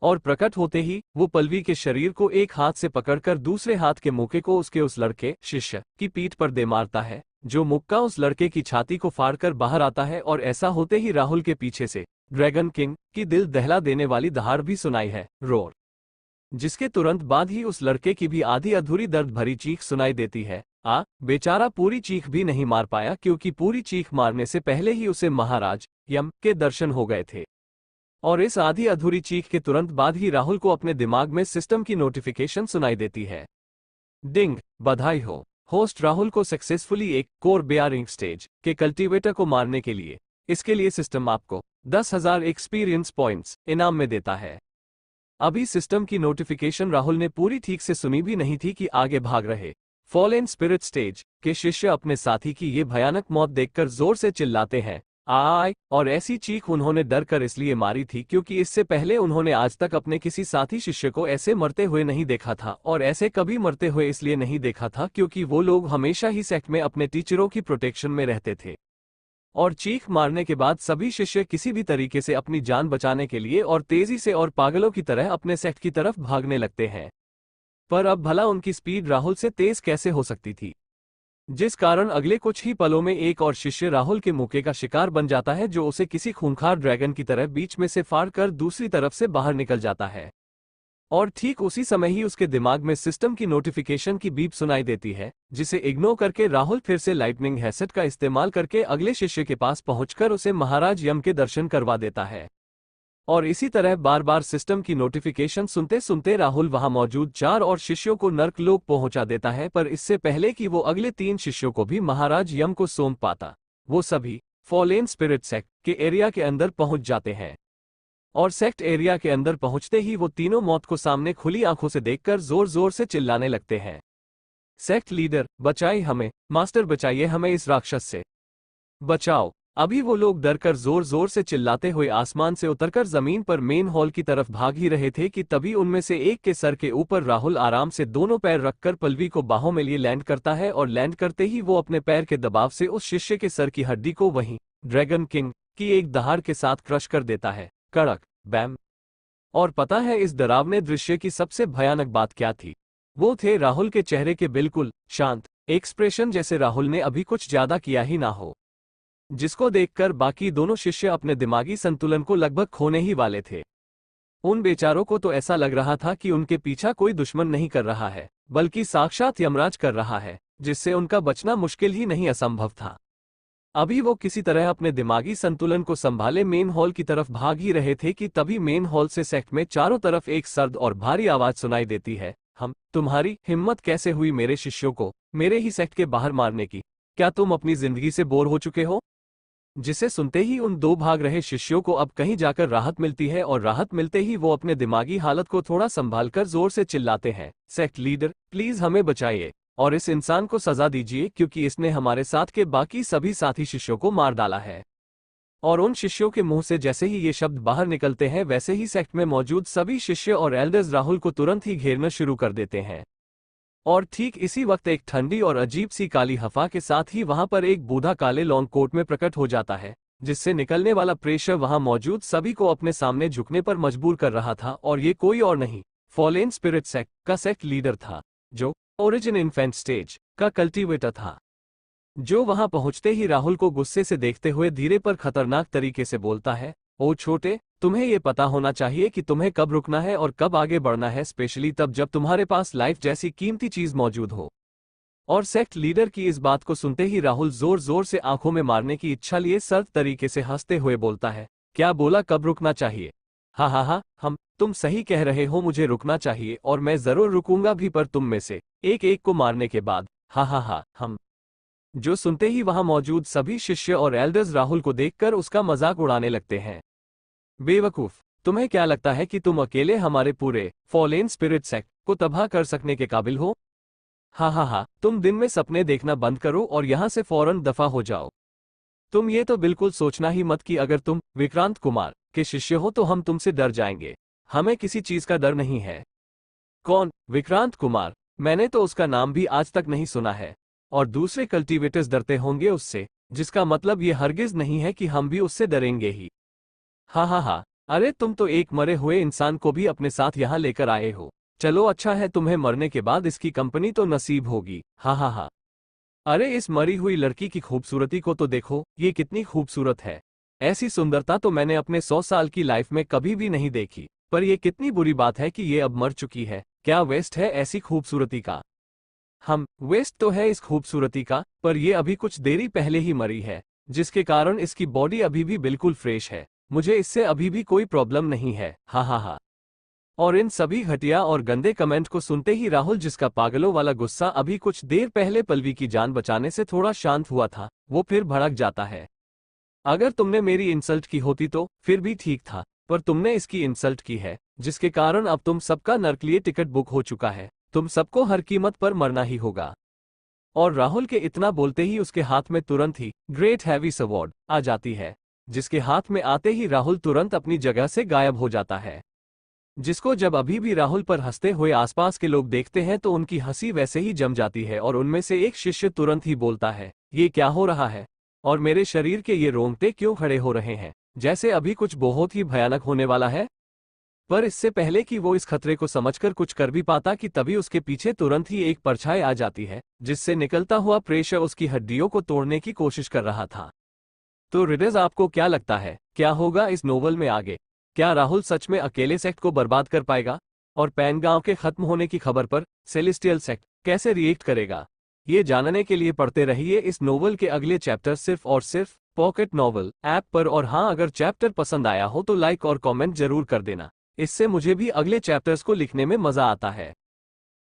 और प्रकट होते ही वो पल्लवी के शरीर को एक हाथ से पकड़कर दूसरे हाथ के मुक्के को उसके उस लड़के शिष्य की पीठ पर दे मारता है, जो मुक्का उस लड़के की छाती को फाड़कर बाहर आता है। और ऐसा होते ही राहुल के पीछे से ड्रैगन किंग की दिल दहला देने वाली दहाड़ भी सुनाई है, रोर, जिसके तुरंत बाद ही उस लड़के की भी आधी अधूरी दर्द भरी चीख सुनाई देती है। बेचारा पूरी चीख भी नहीं मार पाया, क्योंकि पूरी चीख मारने से पहले ही उसे महाराज यम के दर्शन हो गए थे। और इस आधी अधूरी चीख के तुरंत बाद ही राहुल को अपने दिमाग में सिस्टम की नोटिफिकेशन सुनाई देती है। डिंग, बधाई हो, होस्ट राहुल को सक्सेसफुली एक कोर बेयरिंग स्टेज के कल्टीवेटर को मारने के लिए, इसके लिए सिस्टम आपको 10,000 एक्सपीरियंस पॉइंट्स इनाम में देता है। अभी सिस्टम की नोटिफिकेशन राहुल ने पूरी ठीक से सुनी भी नहीं थी कि आगे भाग रहे फॉलेन स्पिरिट स्टेज के शिष्य अपने साथी की ये भयानक मौत देखकर जोर से चिल्लाते हैं, आय। और ऐसी चीख उन्होंने डर कर इसलिए मारी थी क्योंकि इससे पहले उन्होंने आज तक अपने किसी साथी शिष्य को ऐसे मरते हुए नहीं देखा था, और ऐसे कभी मरते हुए इसलिए नहीं देखा था क्योंकि वो लोग हमेशा ही सेक्ट में अपने टीचरों की प्रोटेक्शन में रहते थे। और चीख मारने के बाद सभी शिष्य किसी भी तरीके से अपनी जान बचाने के लिए और तेजी से और पागलों की तरह अपने सेक्ट की तरफ भागने लगते हैं। पर अब भला उनकी स्पीड राहुल से तेज कैसे हो सकती थी, जिस कारण अगले कुछ ही पलों में एक और शिष्य राहुल के मुक्के का शिकार बन जाता है, जो उसे किसी खूंखार ड्रैगन की तरह बीच में से फाड़ कर दूसरी तरफ से बाहर निकल जाता है। और ठीक उसी समय ही उसके दिमाग में सिस्टम की नोटिफिकेशन की बीप सुनाई देती है, जिसे इग्नोर करके राहुल फिर से लाइटनिंग हैसेट का इस्तेमाल करके अगले शिष्य के पास पहुंचकर उसे महाराज यम के दर्शन करवा देता है। और इसी तरह बार बार सिस्टम की नोटिफिकेशन सुनते सुनते राहुल वहां मौजूद 4 और शिष्यों को नर्कलोक पहुंचा देता है। पर इससे पहले कि वो अगले 3 शिष्यों को भी महाराज यम को सौंप पाता, वो सभी फॉलेन स्पिरिट सेक्ट के एरिया के अंदर पहुंच जाते हैं। और सेक्ट एरिया के अंदर पहुंचते ही वो तीनों मौत को सामने खुली आंखों से देखकर जोर जोर से चिल्लाने लगते हैं, सेक्ट लीडर बचाइए हमें, मास्टर बचाइए हमें इस राक्षस से, बचाओ। अभी वो लोग डरकर जोर जोर से चिल्लाते हुए आसमान से उतरकर जमीन पर मेन हॉल की तरफ भाग ही रहे थे कि तभी उनमें से एक के सर के ऊपर राहुल आराम से दोनों पैर रखकर पल्लवी को बाहों में लिए लैंड करता है। और लैंड करते ही वो अपने पैर के दबाव से उस शिष्य के सर की हड्डी को वहीं ड्रैगन किंग की एक दहाड़ के साथ क्रश कर देता है, कड़क, बैम। और पता है इस डरावने दृश्य की सबसे भयानक बात क्या थी? वो थे राहुल के चेहरे के बिल्कुल शांत एक्सप्रेशन, जैसे राहुल ने अभी कुछ ज्यादा किया ही ना हो, जिसको देखकर बाकी दोनों शिष्य अपने दिमागी संतुलन को लगभग खोने ही वाले थे। उन बेचारों को तो ऐसा लग रहा था कि उनके पीछा कोई दुश्मन नहीं कर रहा है, बल्कि साक्षात यमराज कर रहा है, जिससे उनका बचना मुश्किल ही नहीं असंभव था। अभी वो किसी तरह अपने दिमागी संतुलन को संभाले मेन हॉल की तरफ भाग ही रहे थे कि तभी मेन हॉल से सेक्ट में चारों तरफ एक सर्द और भारी आवाज सुनाई देती है, हम तुम्हारी हिम्मत कैसे हुई मेरे शिष्यों को मेरे ही सेक्ट के बाहर मारने की? क्या तुम अपनी जिंदगी से बोर हो चुके हो? जिसे सुनते ही उन दो भाग रहे शिष्यों को अब कहीं जाकर राहत मिलती है, और राहत मिलते ही वो अपने दिमागी हालत को थोड़ा संभालकर जोर से चिल्लाते हैं, सेक्ट लीडर प्लीज हमें बचाइए और इस इंसान को सजा दीजिए, क्योंकि इसने हमारे साथ के बाकी सभी साथी शिष्यों को मार डाला है। और उन शिष्यों के मुंह से जैसे ही ये शब्द बाहर निकलते हैं, वैसे ही सेक्ट में मौजूद सभी शिष्य और एल्डर्स राहुल को तुरंत ही घेरना शुरू कर देते हैं। और ठीक इसी वक्त एक ठंडी और अजीब सी काली हवा के साथ ही वहां पर एक बूढ़ा काले लॉन्ग कोट में प्रकट हो जाता है, जिससे निकलने वाला प्रेशर वहां मौजूद सभी को अपने सामने झुकने पर मजबूर कर रहा था। और ये कोई और नहीं, फॉलेन स्पिरिट सेक्ट का सेक्ट लीडर था, जो ओरिजिन इन्फेंट स्टेज का कल्टीवेटर था। जो वहां पहुंचते ही राहुल को गुस्से से देखते हुए धीरे पर खतरनाक तरीके से बोलता है, ओ छोटे, तुम्हें ये पता होना चाहिए कि तुम्हें कब रुकना है और कब आगे बढ़ना है, स्पेशली तब जब तुम्हारे पास लाइफ जैसी कीमती चीज मौजूद हो। और सेक्ट लीडर की इस बात को सुनते ही राहुल जोर जोर से आंखों में मारने की इच्छा लिए सर्द तरीके से हंसते हुए बोलता है, क्या बोला, कब रुकना चाहिए? हाँ हाँ हाँ, तुम सही कह रहे हो, मुझे रुकना चाहिए और मैं जरूर रुकूंगा भी, पर तुम में से एक एक को मारने के बाद। हाँ हाँ हाँ, हम। जो सुनते ही वहां मौजूद सभी शिष्य और एल्डर्स राहुल को देखकर उसका मजाक उड़ाने लगते हैं। बेवकूफ, तुम्हें क्या लगता है कि तुम अकेले हमारे पूरे फॉलेन स्पिरिट सेक्ट को तबाह कर सकने के काबिल हो? हाँ हाँ हाँ, तुम दिन में सपने देखना बंद करो और यहां से फौरन दफा हो जाओ। तुम ये तो बिल्कुल सोचना ही मत कि अगर तुम विक्रांत कुमार के शिष्य हो तो हम तुमसे डर जाएंगे। हमें किसी चीज का डर नहीं है। कौन विक्रांत कुमार? मैंने तो उसका नाम भी आज तक नहीं सुना है। और दूसरे कल्टीवेटर्स डरते होंगे उससे, जिसका मतलब ये हरगिज नहीं है कि हम भी उससे डरेंगे ही। हाँ हाँ हाँ, अरे तुम तो एक मरे हुए इंसान को भी अपने साथ यहाँ लेकर आए हो। चलो अच्छा है, तुम्हें मरने के बाद इसकी कंपनी तो नसीब होगी। हाँ हाँ हाँ। अरे इस मरी हुई लड़की की खूबसूरती को तो देखो, ये कितनी खूबसूरत है। ऐसी सुंदरता तो मैंने अपने 100 साल की लाइफ में कभी भी नहीं देखी। पर ये कितनी बुरी बात है कि ये अब मर चुकी है। क्या वेस्ट है ऐसी खूबसूरती का? हम वेस्ट तो है इस खूबसूरती का, पर ये अभी कुछ देरी पहले ही मरी है, जिसके कारण इसकी बॉडी अभी भी बिल्कुल फ्रेश है। मुझे इससे अभी भी कोई प्रॉब्लम नहीं है। हाँ हाँ हाँ। और इन सभी घटिया और गंदे कमेंट को सुनते ही राहुल, जिसका पागलों वाला गुस्सा अभी कुछ देर पहले पल्लवी की जान बचाने से थोड़ा शांत हुआ था, वो फिर भड़क जाता है। अगर तुमने मेरी इंसल्ट की होती तो फिर भी ठीक था, पर तुमने इसकी इंसल्ट की है, जिसके कारण अब तुम सबका नर्क लिए टिकट बुक हो चुका है। तुम सबको हर कीमत पर मरना ही होगा। और राहुल के इतना बोलते ही उसके हाथ में तुरंत ही ग्रेट हैवी स्वॉर्ड आ जाती है, जिसके हाथ में आते ही राहुल तुरंत अपनी जगह से गायब हो जाता है। जिसको जब अभी भी राहुल पर हंसते हुए आसपास के लोग देखते हैं तो उनकी हंसी वैसे ही जम जाती है और उनमें से एक शिष्य तुरंत ही बोलता है, ये क्या हो रहा है? और मेरे शरीर के ये रोंगटे क्यों खड़े हो रहे हैं, जैसे अभी कुछ बहुत ही भयानक होने वाला है? पर इससे पहले कि वो इस खतरे को समझकर कुछ कर भी पाता कि तभी उसके पीछे तुरंत ही एक परछाई आ जाती है, जिससे निकलता हुआ प्रेशर उसकी हड्डियों को तोड़ने की कोशिश कर रहा था। तो रीडर्स, आपको क्या लगता है, क्या होगा इस नोवेल में आगे? क्या राहुल सच में अकेले सेक्ट को बर्बाद कर पाएगा? और पैन गांव के खत्म होने की खबर पर सेलेस्टियल सेक्ट कैसे रिएक्ट करेगा? ये जानने के लिए पढ़ते रहिए इस नोवेल के अगले चैप्टर सिर्फ और सिर्फ पॉकेट नॉवल ऐप पर। और हाँ, अगर चैप्टर पसंद आया हो तो लाइक और कमेंट जरूर कर देना, इससे मुझे भी अगले चैप्टर्स को लिखने में मजा आता है।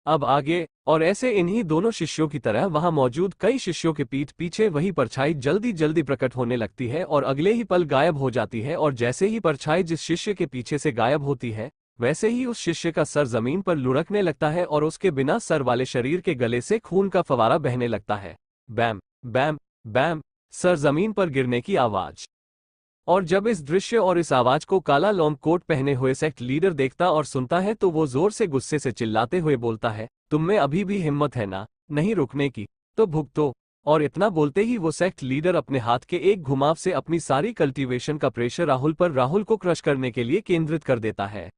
अब आगे, और ऐसे इन्हीं दोनों शिष्यों की तरह वहां मौजूद कई शिष्यों के पीठ पीछे वही परछाई जल्दी जल्दी प्रकट होने लगती है और अगले ही पल गायब हो जाती है। और जैसे ही परछाई जिस शिष्य के पीछे से गायब होती है, वैसे ही उस शिष्य का सर जमीन पर लुढ़कने लगता है और उसके बिना सर वाले शरीर के गले से खून का फवारा बहने लगता है। बैम बैम बैम, सर जमीन पर गिरने की आवाज। और जब इस दृश्य और इस आवाज को काला लॉन्ग कोट पहने हुए सेक्ट लीडर देखता और सुनता है तो वो जोर से गुस्से से चिल्लाते हुए बोलता है, तुम में अभी भी हिम्मत है ना, नहीं रुकने की? तो भुगतो। और इतना बोलते ही वो सेक्ट लीडर अपने हाथ के एक घुमाव से अपनी सारी कल्टीवेशन का प्रेशर राहुल को क्रश करने के लिए केंद्रित कर देता है।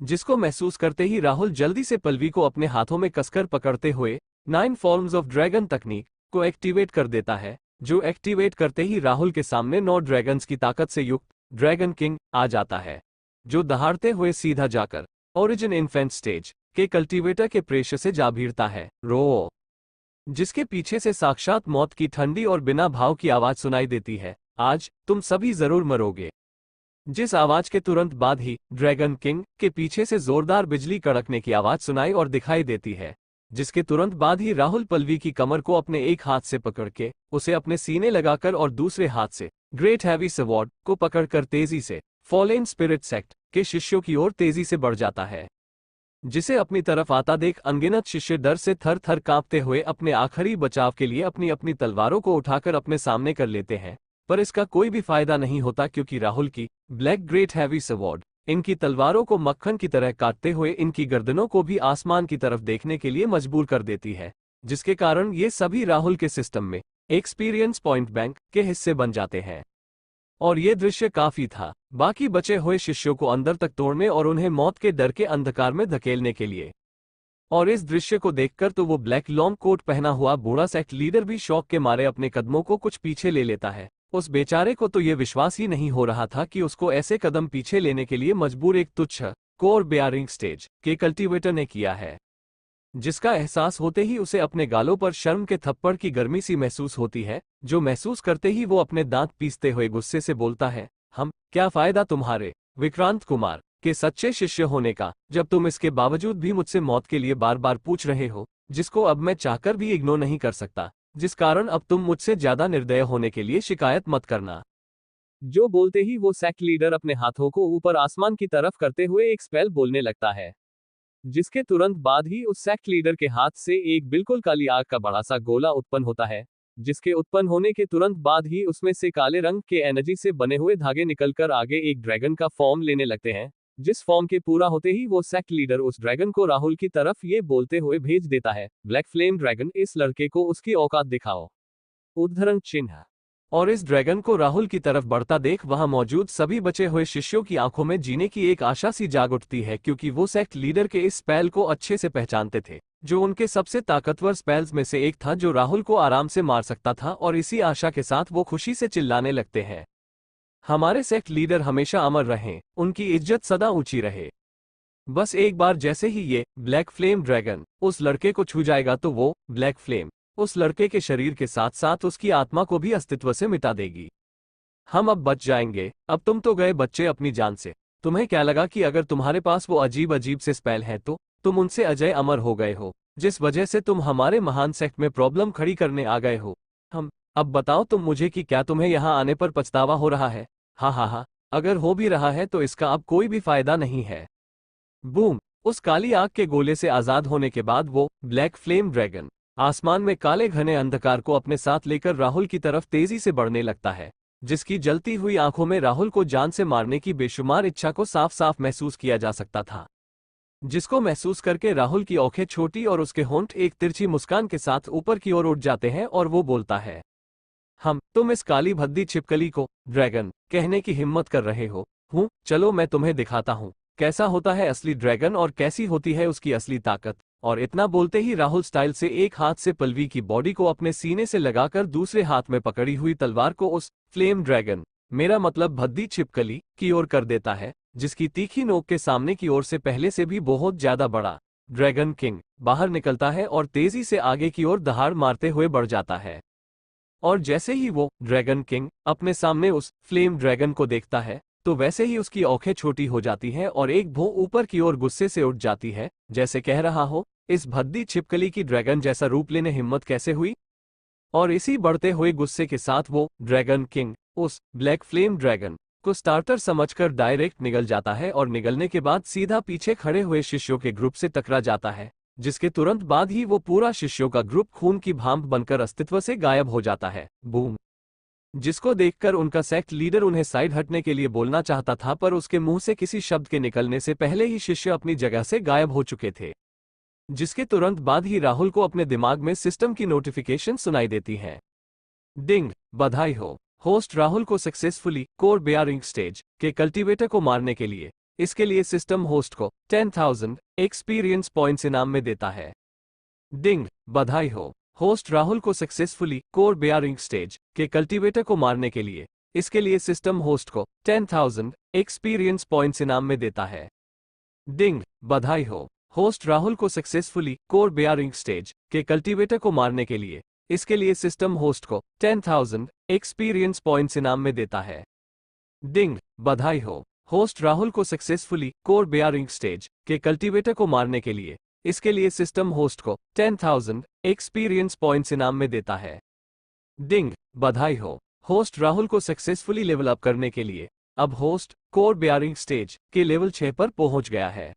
जिसको महसूस करते ही राहुल जल्दी से पल्लवी को अपने हाथों में कसकर पकड़ते हुए 9 फॉर्म्स ऑफ ड्रैगन तकनीक को एक्टिवेट कर देता है, जो एक्टिवेट करते ही राहुल के सामने 9 ड्रैगन्स की ताकत से युक्त ड्रैगन किंग आ जाता है, जो दहाड़ते हुए सीधा जाकर ओरिजिन इन्फेंट स्टेज के कल्टीवेटर के प्रेशर से जा भिड़ता है। रो, जिसके पीछे से साक्षात मौत की ठंडी और बिना भाव की आवाज सुनाई देती है, आज तुम सभी जरूर मरोगे। जिस आवाज के तुरंत बाद ही ड्रैगन किंग के पीछे से जोरदार बिजली कड़कने की आवाज सुनाई और दिखाई देती है, जिसके तुरंत बाद ही राहुल पल्लवी की कमर को अपने एक हाथ से पकड़ के उसे अपने सीने लगाकर और दूसरे हाथ से ग्रेट हैवी स्वॉर्ड को पकड़कर तेजी से फॉलेन स्पिरिट सेक्ट के शिष्यों की ओर तेजी से बढ़ जाता है। जिसे अपनी तरफ आता देख अनगिनत शिष्य डर से थर थर कांपते हुए अपने आखिरी बचाव के लिए अपनी अपनी तलवारों को उठाकर अपने सामने कर लेते हैं, पर इसका कोई भी फायदा नहीं होता क्योंकि राहुल की ब्लैक ग्रेट हैवी स्वॉर्ड इनकी तलवारों को मक्खन की तरह काटते हुए इनकी गर्दनों को भी आसमान की तरफ देखने के लिए मजबूर कर देती है, जिसके कारण ये सभी राहुल के सिस्टम में एक्सपीरियंस पॉइंट बैंक के हिस्से बन जाते हैं। और ये दृश्य काफी था बाकी बचे हुए शिष्यों को अंदर तक तोड़ने और उन्हें मौत के डर के अंधकार में धकेलने के लिए। और इस दृश्य को देखकर तो वो ब्लैक लॉन्ग कोट पहना हुआ बूढ़ा सेक्ट लीडर भी शौक के मारे अपने कदमों को कुछ पीछे ले लेता है। उस बेचारे को तो ये विश्वास ही नहीं हो रहा था कि उसको ऐसे कदम पीछे लेने के लिए मजबूर एक तुच्छ कोर बेयरिंग स्टेज के कल्टीवेटर ने किया है, जिसका एहसास होते ही उसे अपने गालों पर शर्म के थप्पड़ की गर्मी सी महसूस होती है, जो महसूस करते ही वो अपने दांत पीसते हुए गुस्से से बोलता है, हम क्या फायदा तुम्हारे विक्रांत कुमार के सच्चे शिष्य होने का, जब तुम इसके बावजूद भी मुझसे मौत के लिए बार बार पूछ रहे हो, जिसको अब मैं चाहकर भी इग्नोर नहीं कर सकता, जिस कारण अब तुम मुझसे ज्यादा निर्दय होने के लिए शिकायत मत करना। जो बोलते ही वो सेक्ट लीडर अपने हाथों को ऊपर आसमान की तरफ करते हुए एक स्पेल बोलने लगता है, जिसके तुरंत बाद ही उस सेक्ट लीडर के हाथ से एक बिल्कुल काली आग का बड़ा सा गोला उत्पन्न होता है, जिसके उत्पन्न होने के तुरंत बाद ही उसमें से काले रंग के एनर्जी से बने हुए धागे निकलकर आगे एक ड्रैगन का फॉर्म लेने लगते हैं, जिस फॉर्म के पूरा होते ही वो सेक्ट लीडर उस ड्रैगन को राहुल की तरफ ये बोलते हुए भेज देता है, ब्लैक फ्लेम ड्रैगन, इस लड़के को उसकी औकात दिखाओ। उद्धरण चिन्ह। और इस ड्रैगन को राहुल की तरफ बढ़ता देख वहां मौजूद सभी बचे हुए शिष्यों की आंखों में जीने की एक आशा सी जाग उठती है, क्योंकि वो सेक्ट लीडर के इस स्पेल को अच्छे से पहचानते थे, जो उनके सबसे ताकतवर स्पेल्स में से एक था, जो राहुल को आराम से मार सकता था। और इसी आशा के साथ वो खुशी से चिल्लाने लगते हैं, हमारे सेक्ट लीडर हमेशा अमर रहें, उनकी इज्जत सदा ऊंची रहे। बस एक बार जैसे ही ये ब्लैक फ्लेम ड्रैगन उस लड़के को छू जाएगा तो वो ब्लैक फ्लेम उस लड़के के शरीर के साथ साथ उसकी आत्मा को भी अस्तित्व से मिटा देगी। हम अब बच जाएंगे, अब तुम तो गए बच्चे अपनी जान से। तुम्हें क्या लगा कि अगर तुम्हारे पास वो अजीब अजीब से स्पेल हैं तो तुम उनसे अजय अमर हो गए हो, जिस वजह से तुम हमारे महान सेक्ट में प्रॉब्लम खड़ी करने आ गए हो। हम अब बताओ तुम मुझे कि क्या तुम्हें यहाँ आने पर पछतावा हो रहा है? हाँ हाँ हाँ, अगर हो भी रहा है तो इसका अब कोई भी फायदा नहीं है। बूम! उस काली आग के गोले से आजाद होने के बाद वो ब्लैक फ्लेम ड्रैगन आसमान में काले घने अंधकार को अपने साथ लेकर राहुल की तरफ तेजी से बढ़ने लगता है, जिसकी जलती हुई आंखों में राहुल को जान से मारने की बेशुमार इच्छा को साफ साफ महसूस किया जा सकता था, जिसको महसूस करके राहुल की आंखें छोटी और उसके होंठ एक तिरछी मुस्कान के साथ ऊपर की ओर उठ जाते हैं और वो बोलता है, तुम इस काली भद्दी छिपकली को ड्रैगन कहने की हिम्मत कर रहे हो? चलो मैं तुम्हें दिखाता हूँ कैसा होता है असली ड्रैगन और कैसी होती है उसकी असली ताकत। और इतना बोलते ही राहुल स्टाइल से एक हाथ से पल्लवी की बॉडी को अपने सीने से लगाकर दूसरे हाथ में पकड़ी हुई तलवार को उस फ्लेम ड्रैगन, मेरा मतलब भद्दी छिपकली, की ओर कर देता है, जिसकी तीखी नोक के सामने की ओर से पहले से भी बहुत ज्यादा बड़ा ड्रैगन किंग बाहर निकलता है और तेजी से आगे की ओर दहाड़ मारते हुए बढ़ जाता है। और जैसे ही वो ड्रैगन किंग अपने सामने उस फ्लेम ड्रैगन को देखता है तो वैसे ही उसकी आंखें छोटी हो जाती हैं और एक भौं ऊपर की ओर गुस्से से उठ जाती है, जैसे कह रहा हो, इस भद्दी छिपकली की ड्रैगन जैसा रूप लेने हिम्मत कैसे हुई। और इसी बढ़ते हुए गुस्से के साथ वो ड्रैगन किंग उस ब्लैक फ्लेम ड्रैगन को स्टार्टर समझकर डायरेक्ट निगल जाता है और निगलने के बाद सीधा पीछे खड़े हुए शिष्यों के ग्रुप से टकरा जाता है, जिसके तुरंत बाद ही वो पूरा शिष्यों का ग्रुप खून की भांप बनकर अस्तित्व से गायब हो जाता है। बूम! जिसको देखकर उनका सेक्ट लीडर उन्हें साइड हटने के लिए बोलना चाहता था, पर उसके मुंह से किसी शब्द के निकलने से पहले ही शिष्य अपनी जगह से गायब हो चुके थे, जिसके तुरंत बाद ही राहुल को अपने दिमाग में सिस्टम की नोटिफिकेशन सुनाई देती है। डिंग! बधाई हो, होस्ट राहुल को सक्सेसफुली कोर बेयरिंग स्टेज के कल्टीवेटर को मारने के लिए, इसके लिए सिस्टम होस्ट को 10,000 एक्सपीरियंस पॉइंट्स इनाम में देता है। डिंग! बधाई हो, होस्ट राहुल को सक्सेसफुली कोर बेयरिंग स्टेज के कल्टीवेटर को मारने के लिए, इसके लिए सिस्टम होस्ट को 10,000 एक्सपीरियंस पॉइंट्स इनाम में देता है। डिंग! बधाई हो, होस्ट राहुल को सक्सेसफुली कोर बेयरिंग स्टेज के कल्टीवेटर को मारने के लिए, इसके लिए सिस्टम होस्ट को 10,000 एक्सपीरियंस पॉइंट्स इनाम में देता है। डिंग! बधाई हो, होस्ट राहुल को सक्सेसफुली कोर बेयरिंग स्टेज के कल्टीवेटर को मारने के लिए, इसके लिए सिस्टम होस्ट को 10,000 एक्सपीरियंस पॉइंट्स इनाम में देता है। डिंग! बधाई हो, होस्ट राहुल को सक्सेसफुली लेवल अप करने के लिए, अब होस्ट कोर बेयरिंग स्टेज के लेवल 6 पर पहुंच गया है।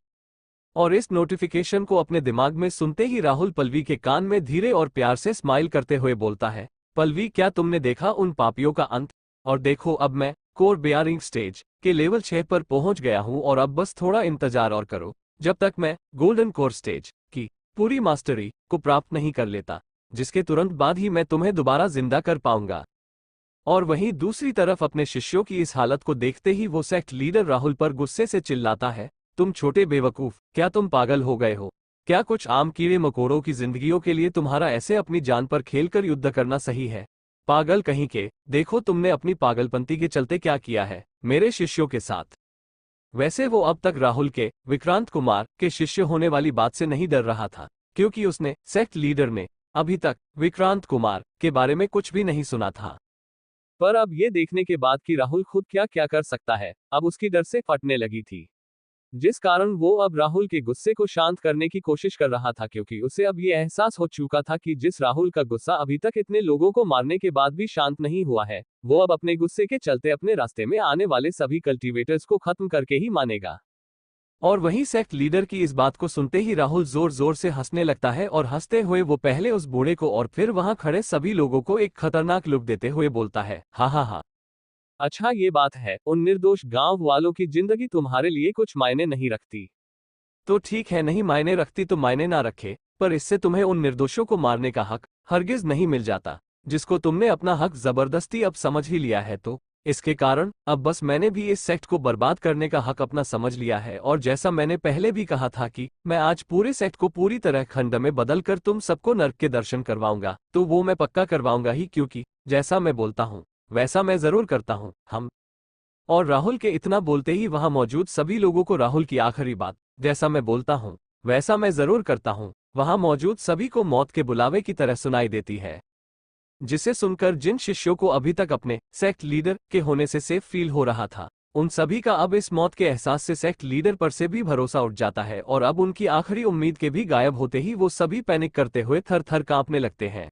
और इस नोटिफिकेशन को अपने दिमाग में सुनते ही राहुल पल्लवी के कान में धीरे और प्यार से स्माइल करते हुए बोलता है, पल्लवी, क्या तुमने देखा उन पापियों का अंत? और देखो, अब मैं कोर बेयरिंग स्टेज के लेवल 6 पर पहुंच गया हूं और अब बस थोड़ा इंतजार और करो, जब तक मैं गोल्डन कोर स्टेज की पूरी मास्टरी को प्राप्त नहीं कर लेता, जिसके तुरंत बाद ही मैं तुम्हें दोबारा जिंदा कर पाऊंगा। और वहीं दूसरी तरफ अपने शिष्यों की इस हालत को देखते ही वो सेक्ट लीडर राहुल पर गुस्से से चिल्लाता है, तुम छोटे बेवकूफ, क्या तुम पागल हो गए हो? क्या कुछ आम कीड़े मकोड़ों की जिंदगियों के लिए तुम्हारा ऐसे अपनी जान पर खेलकर युद्ध करना सही है? पागल कहीं के, देखो तुमने अपनी पागलपंती के चलते क्या किया है मेरे शिष्यों के साथ। वैसे वो अब तक राहुल के, विक्रांत कुमार के शिष्य होने वाली बात से नहीं डर रहा था, क्योंकि उसने सेक्ट लीडर ने अभी तक विक्रांत कुमार के बारे में कुछ भी नहीं सुना था। पर अब ये देखने के बाद कि राहुल खुद क्या क्या कर सकता है, अब उसकी डर से फटने लगी थी। जिस कारण वो अब राहुल के गुस्से को शांत करने की कोशिश कर रहा था, क्योंकि उसे अब ये एहसास हो चुका था कि जिस राहुल का गुस्सा अभी तक इतने लोगों को मारने के बाद भी शांत नहीं हुआ है, वो अब अपने गुस्से के चलते अपने रास्ते में आने वाले सभी कल्टीवेटर्स को खत्म करके ही मानेगा। और वहीं सेक्ट लीडर की इस बात को सुनते ही राहुल जोर जोर से हंसने लगता है, और हंसते हुए वो पहले उस बूढ़े को और फिर वहां खड़े सभी लोगों को एक खतरनाक लुक देते हुए बोलता है, हा हा हा। अच्छा ये बात है, उन निर्दोष गांव वालों की जिंदगी तुम्हारे लिए कुछ मायने नहीं रखती। तो ठीक है, नहीं मायने रखती तो मायने ना रखे, पर इससे तुम्हें उन निर्दोषों को मारने का हक हरगिज नहीं मिल जाता, जिसको तुमने अपना हक जबरदस्ती अब समझ ही लिया है। तो इसके कारण अब बस मैंने भी इस सेक्ट को बर्बाद करने का हक अपना समझ लिया है, और जैसा मैंने पहले भी कहा था कि मैं आज पूरे सेक्ट को पूरी तरह खंड में बदलकर तुम सबको नर्क के दर्शन करवाऊंगा, तो वो मैं पक्का करवाऊंगा ही, क्योंकि जैसा मैं बोलता हूँ वैसा मैं जरूर करता हूँ। हम और राहुल के इतना बोलते ही वहां मौजूद सभी लोगों को राहुल की आखिरी बात, जैसा मैं बोलता हूँ वैसा मैं जरूर करता हूँ, वहां मौजूद सभी को मौत के बुलावे की तरह सुनाई देती है। जिसे सुनकर जिन शिष्यों को अभी तक अपने सेक्ट लीडर के होने से सेफ फील हो रहा था, उन सभी का अब इस मौत के एहसास से सेक्ट लीडर पर से भी भरोसा उठ जाता है, और अब उनकी आखिरी उम्मीद के भी गायब होते ही वो सभी पैनिक करते हुए थर थर कांपने लगते हैं।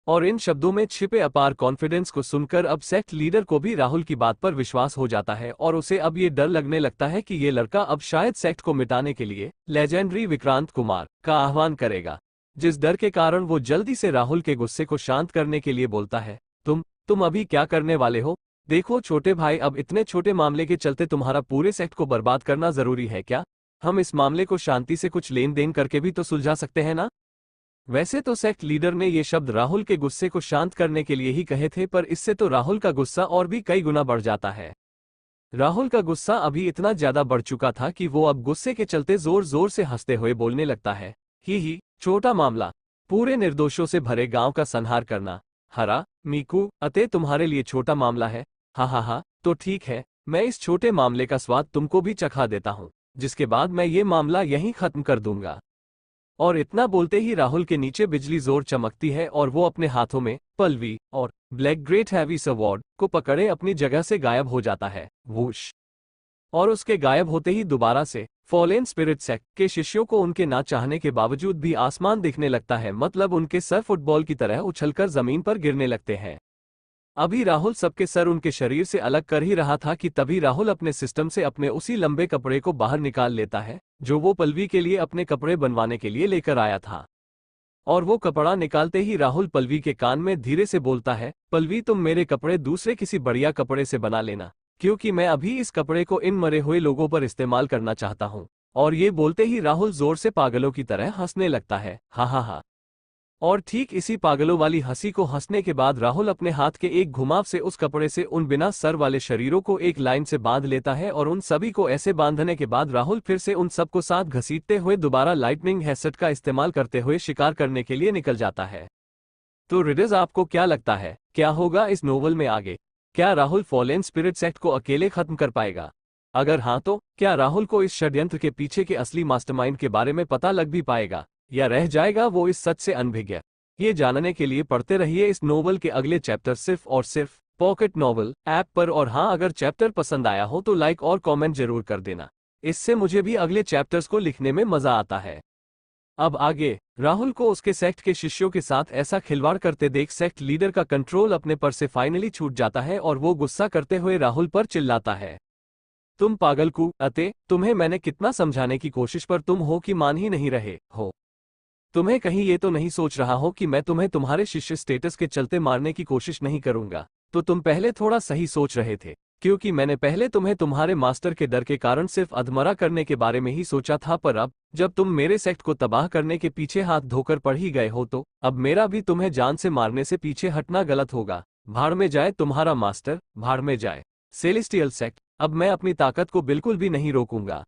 और इन शब्दों में छिपे अपार कॉन्फिडेंस को सुनकर अब सेक्ट लीडर को भी राहुल की बात पर विश्वास हो जाता है, और उसे अब ये डर लगने लगता है कि ये लड़का अब शायद सेक्ट को मिटाने के लिए लेजेंडरी विक्रांत कुमार का आह्वान करेगा। जिस डर के कारण वो जल्दी से राहुल के गुस्से को शांत करने के लिए बोलता है, तुम अभी क्या करने वाले हो? देखो छोटे भाई, अब इतने छोटे मामले के चलते तुम्हारा पूरे सेक्ट को बर्बाद करना जरूरी है क्या? हम इस मामले को शांति से कुछ लेन देन करके भी तो सुलझा सकते हैं ना? वैसे तो सेक्ट लीडर ने ये शब्द राहुल के गुस्से को शांत करने के लिए ही कहे थे, पर इससे तो राहुल का गुस्सा और भी कई गुना बढ़ जाता है। राहुल का गुस्सा अभी इतना ज्यादा बढ़ चुका था कि वो अब गुस्से के चलते जोर जोर से हंसते हुए बोलने लगता है, ही छोटा मामला, पूरे निर्दोषों से भरे गांव का संहार करना, हरा मीकू अते तुम्हारे लिए छोटा मामला है, हा हा हा। तो ठीक है, मैं इस छोटे मामले का स्वाद तुमको भी चखा देता हूँ, जिसके बाद मैं ये मामला यहीं खत्म कर दूंगा। और इतना बोलते ही राहुल के नीचे बिजली जोर चमकती है, और वो अपने हाथों में पल्वी और ब्लैक ग्रेट हैवी स्वॉर्ड को पकड़े अपनी जगह से गायब हो जाता है, वूश। और उसके गायब होते ही दोबारा से फॉलेन स्पिरिट सेक्ट के शिष्यों को उनके ना चाहने के बावजूद भी आसमान दिखने लगता है, मतलब उनके सर फुटबॉल की तरह उछलकर जमीन पर गिरने लगते हैं। अभी राहुल सबके सर उनके शरीर से अलग कर ही रहा था कि तभी राहुल अपने सिस्टम से अपने उसी लंबे कपड़े को बाहर निकाल लेता है, जो वो पल्वी के लिए अपने कपड़े बनवाने के लिए लेकर आया था। और वो कपड़ा निकालते ही राहुल पल्वी के कान में धीरे से बोलता है, पल्वी तुम मेरे कपड़े दूसरे किसी बढ़िया कपड़े से बना लेना, क्योंकि मैं अभी इस कपड़े को इन मरे हुए लोगों पर इस्तेमाल करना चाहता हूँ। और ये बोलते ही राहुल जोर से पागलों की तरह हंसने लगता है, हा हा हा। और ठीक इसी पागलों वाली हंसी को हंसने के बाद राहुल अपने हाथ के एक घुमाव से उस कपड़े से उन बिना सर वाले शरीरों को एक लाइन से बांध लेता है, और उन सभी को ऐसे बांधने के बाद राहुल फिर से उन सबको साथ घसीटते हुए दोबारा लाइटनिंग हेडसेट का इस्तेमाल करते हुए शिकार करने के लिए निकल जाता है। तो रिडर्स, आपको क्या लगता है क्या होगा इस नोवेल में आगे? क्या राहुल फॉलेन स्पिरिट सेक्ट को अकेले खत्म कर पाएगा? अगर हाँ, तो क्या राहुल को इस षड्यंत्र के पीछे के असली मास्टरमाइंड के बारे में पता लग भी पाएगा, या रह जाएगा वो इस सच से अनभिज्ञ? ये जानने के लिए पढ़ते रहिए इस नोवेल के अगले चैप्टर सिर्फ और सिर्फ पॉकेट नोवेल ऐप पर। और हाँ, अगर चैप्टर पसंद आया हो तो लाइक और कमेंट जरूर कर देना, इससे मुझे भी अगले चैप्टर्स को लिखने में मजा आता है। अब आगे राहुल को उसके सेक्ट के शिष्यों के साथ ऐसा खिलवाड़ करते देख सेक्ट लीडर का कंट्रोल अपने पर से फाइनली छूट जाता है, और वो गुस्सा करते हुए राहुल पर चिल्लाता है, तुम पागल कू अते, तुम्हें मैंने कितना समझाने की कोशिश पर तुम हो कि मान ही नहीं रहे हो। तुम्हें कहीं ये तो नहीं सोच रहा हो कि मैं तुम्हें तुम्हारे शिष्य स्टेटस के चलते मारने की कोशिश नहीं करूंगा? तो तुम पहले थोड़ा सही सोच रहे थे, क्योंकि मैंने पहले तुम्हें तुम्हारे मास्टर के डर के कारण सिर्फ अधमरा करने के बारे में ही सोचा था, पर अब जब तुम मेरे सेक्ट को तबाह करने के पीछे हाथ धोकर पड़ ही गए हो, तो अब मेरा भी तुम्हें जान से मारने से पीछे हटना गलत होगा। भाड़ में जाए तुम्हारा मास्टर, भाड़ में जाए सेलेस्टियल सेक्ट। अब मैं अपनी ताकत को बिल्कुल भी नहीं रोकूंगा।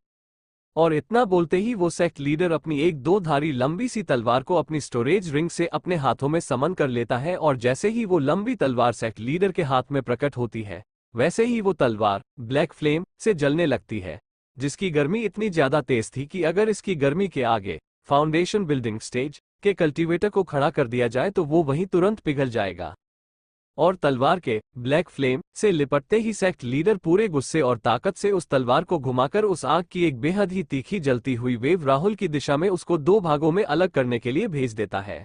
और इतना बोलते ही वो सेक्ट लीडर अपनी एक दो धारी लंबी सी तलवार को अपनी स्टोरेज रिंग से अपने हाथों में समन कर लेता है, और जैसे ही वो लंबी तलवार सेक्ट लीडर के हाथ में प्रकट होती है, वैसे ही वो तलवार ब्लैक फ्लेम से जलने लगती है, जिसकी गर्मी इतनी ज्यादा तेज थी कि अगर इसकी गर्मी के आगे फाउंडेशन बिल्डिंग स्टेज के कल्टीवेटर को खड़ा कर दिया जाए तो वो वहीं तुरंत पिघल जाएगा। और तलवार के ब्लैक फ्लेम से लिपटते ही सेक्ट लीडर पूरे गुस्से और ताकत से उस तलवार को घुमाकर उस आग की एक बेहद ही तीखी जलती हुई वेव राहुल की दिशा में उसको दो भागों में अलग करने के लिए भेज देता है।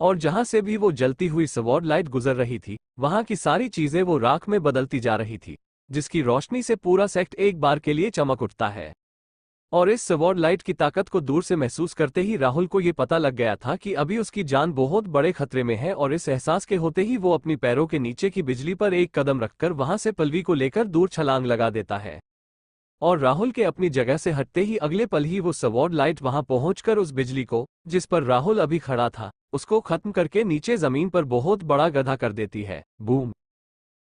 और जहां से भी वो जलती हुई स्वॉर्ड लाइट गुजर रही थी, वहां की सारी चीजें वो राख में बदलती जा रही थी, जिसकी रोशनी से पूरा सेक्ट एक बार के लिए चमक उठता है। और इस स्वॉर्ड लाइट की ताकत को दूर से महसूस करते ही राहुल को ये पता लग गया था कि अभी उसकी जान बहुत बड़े खतरे में है, और इस एहसास के होते ही वो अपनी पैरों के नीचे की बिजली पर एक कदम रखकर वहां से पलवी को लेकर दूर छलांग लगा देता है। और राहुल के अपनी जगह से हटते ही अगले पल ही वो स्वॉर्ड लाइट वहां पहुंचकर उस बिजली को, जिस पर राहुल अभी खड़ा था, उसको खत्म करके नीचे जमीन पर बहुत बड़ा गड्ढा कर देती है। बूम।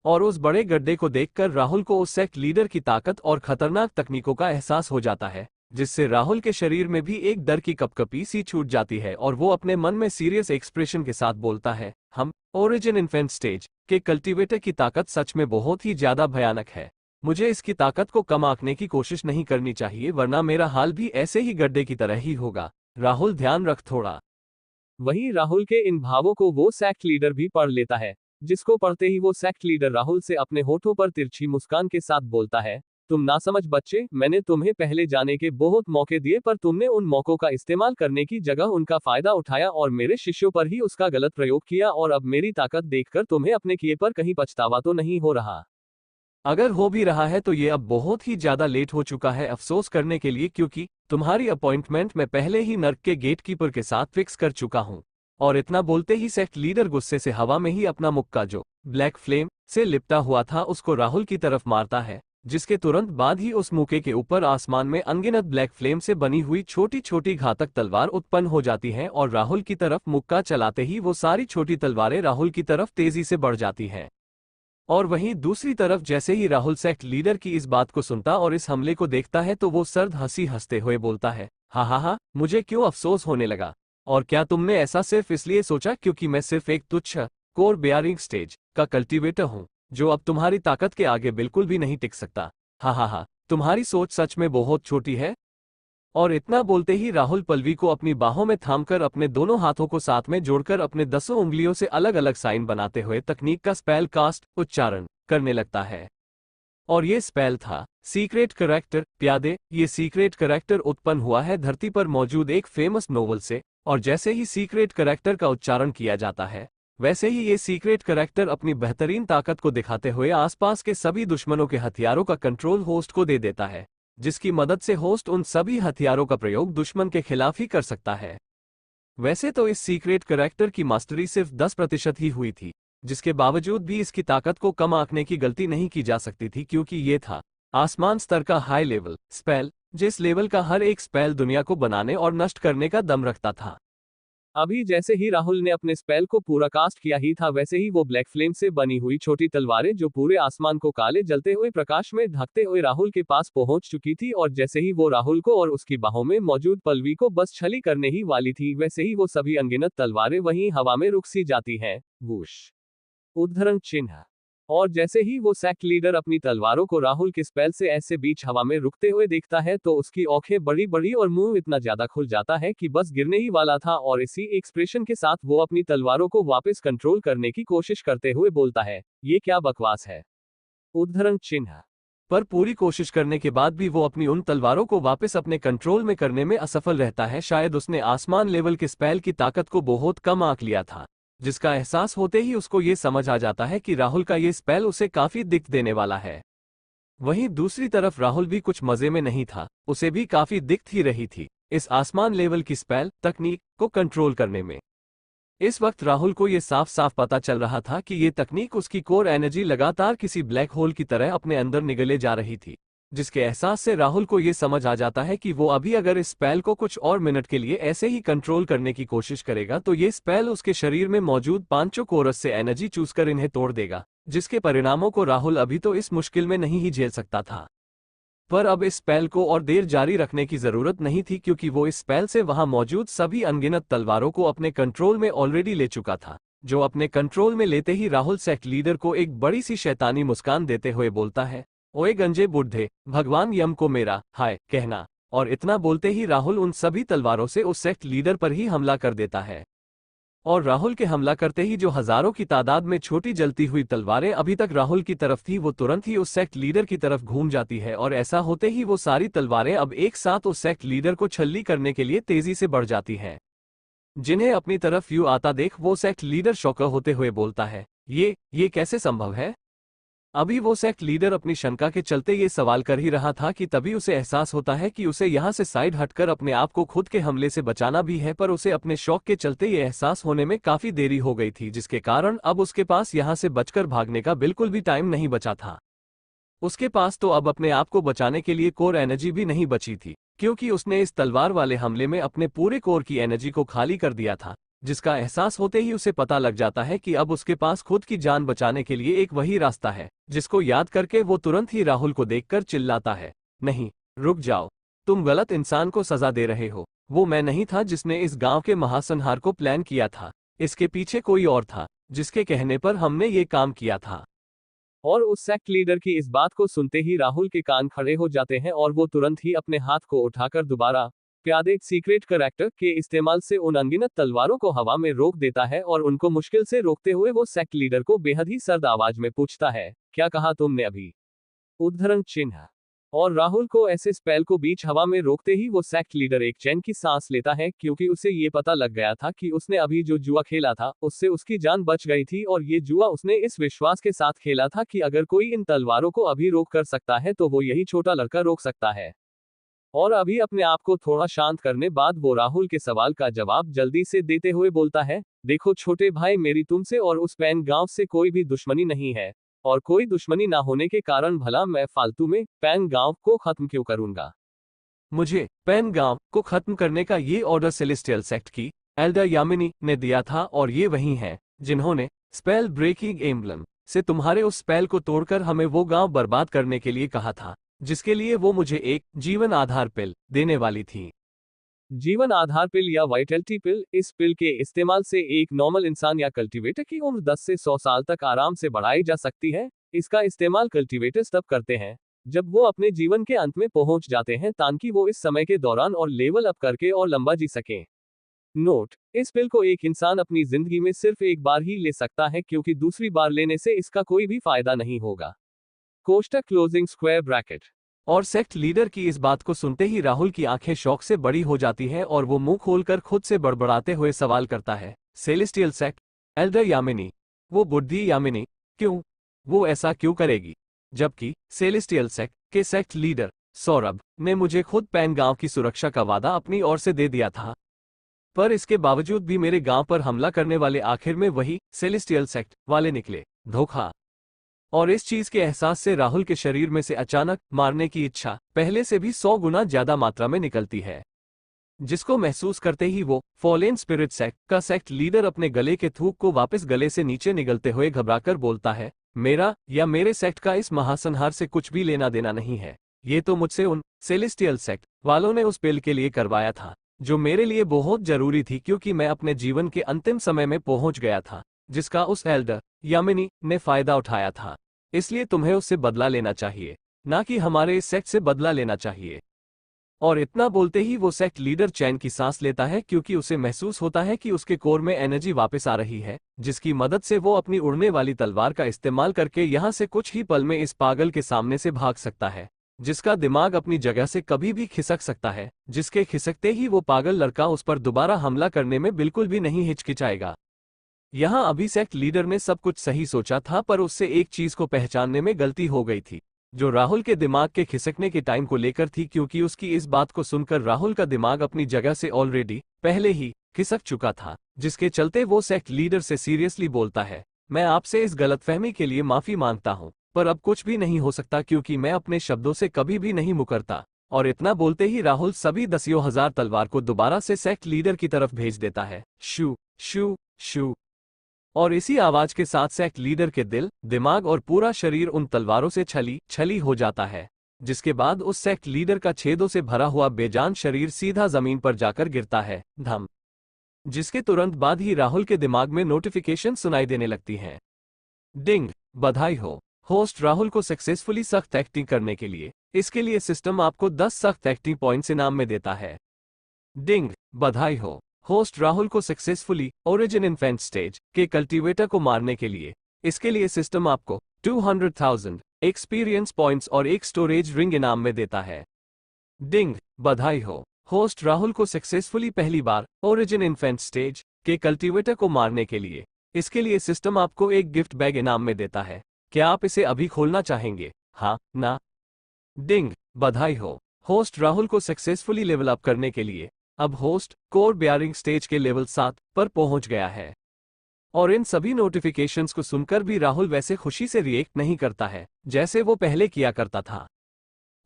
और उस बड़े गड्ढे को देखकर राहुल को उस सेक्ट लीडर की ताकत और खतरनाक तकनीकों का एहसास हो जाता है, जिससे राहुल के शरीर में भी एक डर की कपकपी सी छूट जाती है, और वो अपने मन में सीरियस एक्सप्रेशन के साथ बोलता है, हम ओरिजिन इन्फेंट स्टेज के कल्टीवेटर की ताकत सच में बहुत ही ज्यादा भयानक है। मुझे इसकी ताकत को कम आंकने की कोशिश नहीं करनी चाहिए, वरना मेरा हाल भी ऐसे ही गड्ढे की तरह ही होगा। राहुल ध्यान रख थोड़ा। वहीं राहुल के इन भावों को वो सेक्ट लीडर भी पढ़ लेता है, जिसको पढ़ते ही वो सेक्ट लीडर राहुल से अपने होठों पर तिरछी मुस्कान के साथ बोलता है, तुम नासमझ बच्चे, मैंने तुम्हें पहले जाने के बहुत मौके दिए, पर तुमने उन मौकों का इस्तेमाल करने की जगह उनका फायदा उठाया और मेरे शिष्यों पर ही उसका गलत प्रयोग किया, और अब मेरी ताकत देखकर तुम्हें अपने किए पर कहीं पछतावा तो नहीं हो रहा? अगर हो भी रहा है तो ये अब बहुत ही ज्यादा लेट हो चुका है अफसोस करने के लिए, क्योंकि तुम्हारी अपॉइंटमेंट मैं पहले ही नर्क के गेटकीपर के साथ फिक्स कर चुका हूं। और इतना बोलते ही सेक्ट लीडर गुस्से से हवा में ही अपना मुक्का जो ब्लैक फ्लेम से लिपटा हुआ था उसको राहुल की तरफ मारता है, जिसके तुरंत बाद ही उस मुक्के के ऊपर आसमान में अनगिनत ब्लैक फ्लेम से बनी हुई छोटी छोटी घातक तलवार उत्पन्न हो जाती हैं, और राहुल की तरफ मुक्का चलाते ही वो सारी छोटी तलवारें राहुल की तरफ तेजी से बढ़ जाती हैं। और वहीं दूसरी तरफ जैसे ही राहुल सेक्ट लीडर की इस बात को सुनता और इस हमले को देखता है तो वो सर्द हंसी हंसते हुए बोलता है, हा, मुझे क्यों अफसोस होने लगा? और क्या तुमने ऐसा सिर्फ इसलिए सोचा क्योंकि मैं सिर्फ एक तुच्छ कोर बेयरिंग स्टेज का कल्टीवेटर हूं, जो अब तुम्हारी ताकत के आगे बिल्कुल भी नहीं टिक सकता? हा, तुम्हारी सोच सच में बहुत छोटी है। और इतना बोलते ही राहुल पलवी को अपनी बाहों में थामकर अपने दोनों हाथों को साथ में जोड़कर अपने 10 उंगलियों से अलग अलग साइन बनाते हुए तकनीक का स्पेल कास्ट उच्चारण करने लगता है। और ये स्पेल था सीक्रेट करैक्टर प्यादे। ये सीक्रेट करैक्टर उत्पन्न हुआ है धरती पर मौजूद एक फेमस नोवेल से, और जैसे ही सीक्रेट करैक्टर का उच्चारण किया जाता है, वैसे ही ये सीक्रेट करैक्टर अपनी बेहतरीन ताकत को दिखाते हुए आसपास के सभी दुश्मनों के हथियारों का कंट्रोल होस्ट को दे देता है, जिसकी मदद से होस्ट उन सभी हथियारों का प्रयोग दुश्मन के खिलाफ ही कर सकता है। वैसे तो इस सीक्रेट करैक्टर की मास्टरी सिर्फ 10% ही हुई थी, जिसके बावजूद भी इसकी ताकत को कम आंकने की गलती नहीं की जा सकती थी, क्योंकि ये था आसमान स्तर का हाई लेवल स्पेल, जिस लेवल का हर एक स्पेल दुनिया को बनाने और नष्ट करने का दम रखता था। अभी जैसे ही राहुल ने अपने स्पेल को पूरा कास्ट किया ही था, वैसे ही वो ब्लैक फ्लेम से बनी हुई छोटी तलवारें जो पूरे आसमान को काले जलते हुए प्रकाश में ढकते हुए राहुल के पास पहुंच चुकी थी, और जैसे ही वो राहुल को और उसकी बाहों में मौजूद पलवी को बस छली करने ही वाली थी, वैसे ही वो सभी अनगिनत तलवारें वहीं हवा में रुक सी जाती हैं। वूश। उद्धरण चिन्ह। और जैसे ही वो सेक्ट लीडर अपनी तलवारों को राहुल के स्पेल से ऐसे बीच हवा में रुकते हुए देखता है तो उसकी आंखें बड़ी बड़ी और मुंह इतना ज्यादा खुल जाता है कि बस गिरने ही वाला था, और इसी एक्सप्रेशन के साथ वो अपनी तलवारों को वापस कंट्रोल करने की कोशिश करते हुए बोलता है, ये क्या बकवास है? उद्धरण चिन्ह। पर पूरी कोशिश करने के बाद भी वो अपनी उन तलवारों को वापस अपने कंट्रोल में करने में असफल रहता है। शायद उसने आसमान लेवल के स्पेल की ताकत को बहुत कम आंक लिया था, जिसका एहसास होते ही उसको ये समझ आ जाता है कि राहुल का ये स्पेल उसे काफी दिक्कत देने वाला है। वहीं दूसरी तरफ राहुल भी कुछ मजे में नहीं था, उसे भी काफी दिक्कत ही रही थी इस आसमान लेवल की स्पेल तकनीक को कंट्रोल करने में। इस वक्त राहुल को ये साफ साफ पता चल रहा था कि ये तकनीक उसकी कोर एनर्जी लगातार किसी ब्लैक होल की तरह अपने अंदर निगले जा रही थी, जिसके एहसास से राहुल को ये समझ आ जाता है कि वो अभी अगर इस स्पेल को कुछ और मिनट के लिए ऐसे ही कंट्रोल करने की कोशिश करेगा तो ये स्पेल उसके शरीर में मौजूद पांचों कोरस से एनर्जी चूस कर इन्हें तोड़ देगा, जिसके परिणामों को राहुल अभी तो इस मुश्किल में नहीं ही झेल सकता था। पर अब इस स्पेल को और देर जारी रखने की जरूरत नहीं थी क्योंकि वो इस स्पेल से वहां मौजूद सभी अनगिनत तलवारों को अपने कंट्रोल में ऑलरेडी ले चुका था, जो अपने कंट्रोल में लेते ही राहुल सेक्ट लीडर को एक बड़ी सी शैतानी मुस्कान देते हुए बोलता है, ओए गंजे बुड्ढे, भगवान यम को मेरा हाय कहना। और इतना बोलते ही राहुल उन सभी तलवारों से उस सेक्ट लीडर पर ही हमला कर देता है। और राहुल के हमला करते ही जो हजारों की तादाद में छोटी जलती हुई तलवारें अभी तक राहुल की तरफ थी वो तुरंत ही उस सेक्ट लीडर की तरफ घूम जाती है, और ऐसा होते ही वो सारी तलवारें अब एक साथ उस सेक्ट लीडर को छल्ली करने के लिए तेजी से बढ़ जाती हैं। जिन्हें अपनी तरफ व्यू आता देख वो सेक्ट लीडर शौक होते हुए बोलता है, ये कैसे संभव है। अभी वो सेक्ट लीडर अपनी शंका के चलते ये सवाल कर ही रहा था कि तभी उसे एहसास होता है कि उसे यहाँ से साइड हटकर अपने आप को खुद के हमले से बचाना भी है, पर उसे अपने शौक के चलते ये एहसास होने में काफी देरी हो गई थी, जिसके कारण अब उसके पास यहाँ से बचकर भागने का बिल्कुल भी टाइम नहीं बचा था। उसके पास तो अब अपने आप को बचाने के लिए कोर एनर्जी भी नहीं बची थी, क्योंकि उसने इस तलवार वाले हमले में अपने पूरे कोर की एनर्जी को खाली कर दिया था, जिसका एहसास होते ही उसे पता लग जाता है कि अब उसके पास खुद की जान बचाने के लिए एक वही रास्ता है, जिसको याद करके वो तुरंत ही राहुल को देखकर चिल्लाता है, नहीं, रुक जाओ, तुम गलत इंसान को सजा दे रहे हो। वो मैं नहीं था जिसने इस गांव के महासंहार को प्लान किया था, इसके पीछे कोई और था, जिसके कहने पर हमने ये काम किया था। और उस सेक्ट लीडर की इस बात को सुनते ही राहुल के कान खड़े हो जाते हैं और वो तुरंत ही अपने हाथ को उठाकर दोबारा प्यादे सीक्रेट करैक्टर के इस्तेमाल से उन अनगिनत तलवारों को हवा में रोक देता है, और उनको मुश्किल से रोकते हुए वो सेक्ट लीडर को बेहद ही सर्द आवाज में पूछता है, क्या कहा तुमने अभी? उद्धरण चिन्ह। और राहुल को ऐसे स्पेल को बीच हवा में रोकते ही वो सेक्ट लीडर एक चैन की सांस लेता है, क्योंकि उसे ये पता लग गया था कि उसने अभी जो जुआ खेला था उससे उसकी जान बच गई थी, और ये जुआ उसने इस विश्वास के साथ खेला था कि अगर कोई इन तलवारों को अभी रोक कर सकता है तो वो यही छोटा लड़का रोक सकता है। और अभी अपने आप को थोड़ा शांत करने बाद वो राहुल के सवाल का जवाब जल्दी से देते हुए बोलता है, देखो छोटे भाई, मेरी तुमसे और उस पैन गांव से कोई भी दुश्मनी नहीं है, और कोई दुश्मनी ना होने के कारण भला मैं फालतू में पैन गांव को खत्म क्यों करूंगा। मुझे पैन गांव को खत्म करने का ये ऑर्डर सेलेस्टियल सेक्ट की एल्डर यामिनी ने दिया था, और ये वही हैं जिन्होंने स्पेल ब्रेकिंग एम्बलम से तुम्हारे उस स्पेल को तोड़कर हमें वो गांव बर्बाद करने के लिए कहा था, जिसके लिए वो मुझे एक जीवन आधार पिल देने वाली थी। जीवन आधार पिल या वाइटलिटी पिल, इस पिल के इस्तेमाल से एक नॉर्मल इंसान या कल्टीवेटर की उम्र 10 से 100 साल तक आराम से बढ़ाई जा सकती है। इसका इस्तेमाल कल्टीवेटर्स तब करते हैं जब वो अपने जीवन के अंत में पहुंच जाते हैं, ताकि वो इस समय के दौरान और लेवल अप करके और लंबा जी सकें। नोट, इस पिल को एक इंसान अपनी जिंदगी में सिर्फ एक बार ही ले सकता है, क्योंकि दूसरी बार लेने से इसका कोई भी फायदा नहीं होगा। कोष्टक क्लोजिंग स्क्वायर ब्रैकेट। और सेक्ट लीडर की इस बात को सुनते ही राहुल की आंखें शौक से बड़ी हो जाती हैं, और वो मुंह खोलकर खुद से बड़बड़ाते हुए सवाल करता है, सेलेस्टियल सेक्ट, एल्डर यामिनी, वो बुद्धि यामिनी, क्यों? वो ऐसा क्यों करेगी? जबकि सेलेस्टियल सेक्ट के सेक्ट लीडर सौरभ ने मुझे खुद पैन गांव की सुरक्षा का वादा अपनी ओर से दे दिया था, पर इसके बावजूद भी मेरे गांव पर हमला करने वाले आखिर में वही सेलेस्टियल सेक्ट वाले निकले। धोखा। और इस चीज के एहसास से राहुल के शरीर में से अचानक मारने की इच्छा पहले से भी 100 गुना ज्यादा मात्रा में निकलती है, जिसको महसूस करते ही वो फॉलेन स्पिरिट सेक्ट का सेक्ट लीडर अपने गले के थूक को वापस गले से नीचे निगलते हुए घबराकर बोलता है, मेरा या मेरे सेक्ट का इस महासंहार से कुछ भी लेना देना नहीं है। ये तो मुझसे उन सेलेस्टियल सेक्ट वालों ने उस पिल के लिए करवाया था, जो मेरे लिए बहुत जरूरी थी, क्योंकि मैं अपने जीवन के अंतिम समय में पहुंच गया था, जिसका उस एल्डर यामिनी ने फायदा उठाया था। इसलिए तुम्हें उससे बदला लेना चाहिए, ना कि हमारे इस सेक्ट से बदला लेना चाहिए। और इतना बोलते ही वो सेक्ट लीडर चैन की सांस लेता है, क्योंकि उसे महसूस होता है कि उसके कोर में एनर्जी वापस आ रही है, जिसकी मदद से वो अपनी उड़ने वाली तलवार का इस्तेमाल करके यहाँ से कुछ ही पल में इस पागल के सामने से भाग सकता है, जिसका दिमाग अपनी जगह से कभी भी खिसक सकता है, जिसके खिसकते ही वो पागल लड़का उस पर दोबारा हमला करने में बिल्कुल भी नहीं हिचकिचाएगा। यहाँ अभी सेक्ट लीडर ने सब कुछ सही सोचा था, पर उससे एक चीज को पहचानने में गलती हो गई थी, जो राहुल के दिमाग के खिसकने के टाइम को लेकर थी, क्योंकि उसकी इस बात को सुनकर राहुल का दिमाग अपनी जगह से ऑलरेडी पहले ही खिसक चुका था, जिसके चलते वो सेक्ट लीडर से सीरियसली बोलता है, मैं आपसे इस गलतफहमी के लिए माफी मांगता हूँ, पर अब कुछ भी नहीं हो सकता, क्योंकि मैं अपने शब्दों से कभी भी नहीं मुकरता। और इतना बोलते ही राहुल सभी 10,000 तलवार को दोबारा से सेक्ट लीडर की तरफ भेज देता है। शू शू शू। और इसी आवाज के साथ सेक्ट लीडर के दिल, दिमाग और पूरा शरीर उन तलवारों से छली छली हो जाता है। जिसके बाद उस सेक्ट लीडर का छेदों से भरा हुआ बेजान शरीर सीधा जमीन पर जाकर गिरता है, धम। जिसके तुरंत बाद ही राहुल के दिमाग में नोटिफिकेशन सुनाई देने लगती हैं। डिंग, बधाई हो, होस्ट राहुल को सक्सेसफुली सख्त एक्टिंग करने के लिए। इसके लिए सिस्टम आपको 10 सख्त एक्टिंग पॉइंट्स इनाम में देता है। डिंग, बधाई हो, होस्ट राहुल को सक्सेसफुली ओरिजिन इन्फेंट स्टेज के कल्टीवेटर को मारने के लिए। इसके लिए सिस्टम आपको 200,000 एक्सपीरियंस पॉइंट्स और एक स्टोरेज रिंग इनाम में देता है। डिंग, बधाई हो, होस्ट राहुल को सक्सेसफुली पहली बार ओरिजिन इन्फेंट स्टेज के कल्टीवेटर को मारने के लिए। इसके लिए सिस्टम आपको एक गिफ्ट बैग इनाम में देता है। क्या आप इसे अभी खोलना चाहेंगे? हाँ, ना? डिंग, बधाई हो, होस्ट राहुल को सक्सेसफुली लेवल अप करने के लिए। अब होस्ट कोर बेयरिंग स्टेज के लेवल 7 पर पहुंच गया है। और इन सभी नोटिफिकेशंस को सुनकर भी राहुल वैसे खुशी से रिएक्ट नहीं करता है जैसे वो पहले किया करता था।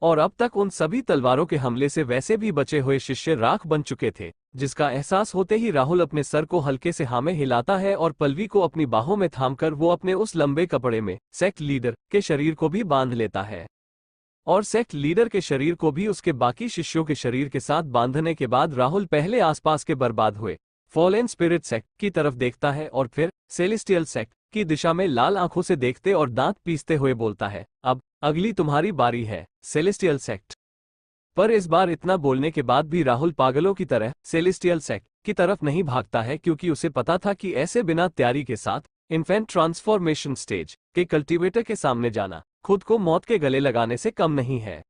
और अब तक उन सभी तलवारों के हमले से वैसे भी बचे हुए शिष्य राख बन चुके थे, जिसका एहसास होते ही राहुल अपने सर को हल्के से हाँ में हिलाता है और पल्लवी को अपनी बाहों में थामकर वो अपने उस लंबे कपड़े में सेक्ट लीडर के शरीर को भी बांध लेता है। और सेक्ट लीडर के शरीर को भी उसके बाकी शिष्यों के शरीर के साथ बांधने के बाद राहुल पहले आसपास के बर्बाद हुए फॉलेन स्पिरिट सेक्ट की तरफ देखता है और फिर सेलेस्टियल सेक्ट की दिशा में लाल आंखों से देखते और दांत पीसते हुए बोलता है, अब अगली तुम्हारी बारी है, सेलेस्टियल सेक्ट। पर इस बार इतना बोलने के बाद भी राहुल पागलों की तरह सेलेस्टियल सेक्ट की तरफ नहीं भागता है, क्योंकि उसे पता था कि ऐसे बिना तैयारी के साथ इन्फेंट ट्रांसफॉर्मेशन स्टेज के कल्टीवेटर के सामने जाना खुद को मौत के गले लगाने से कम नहीं है।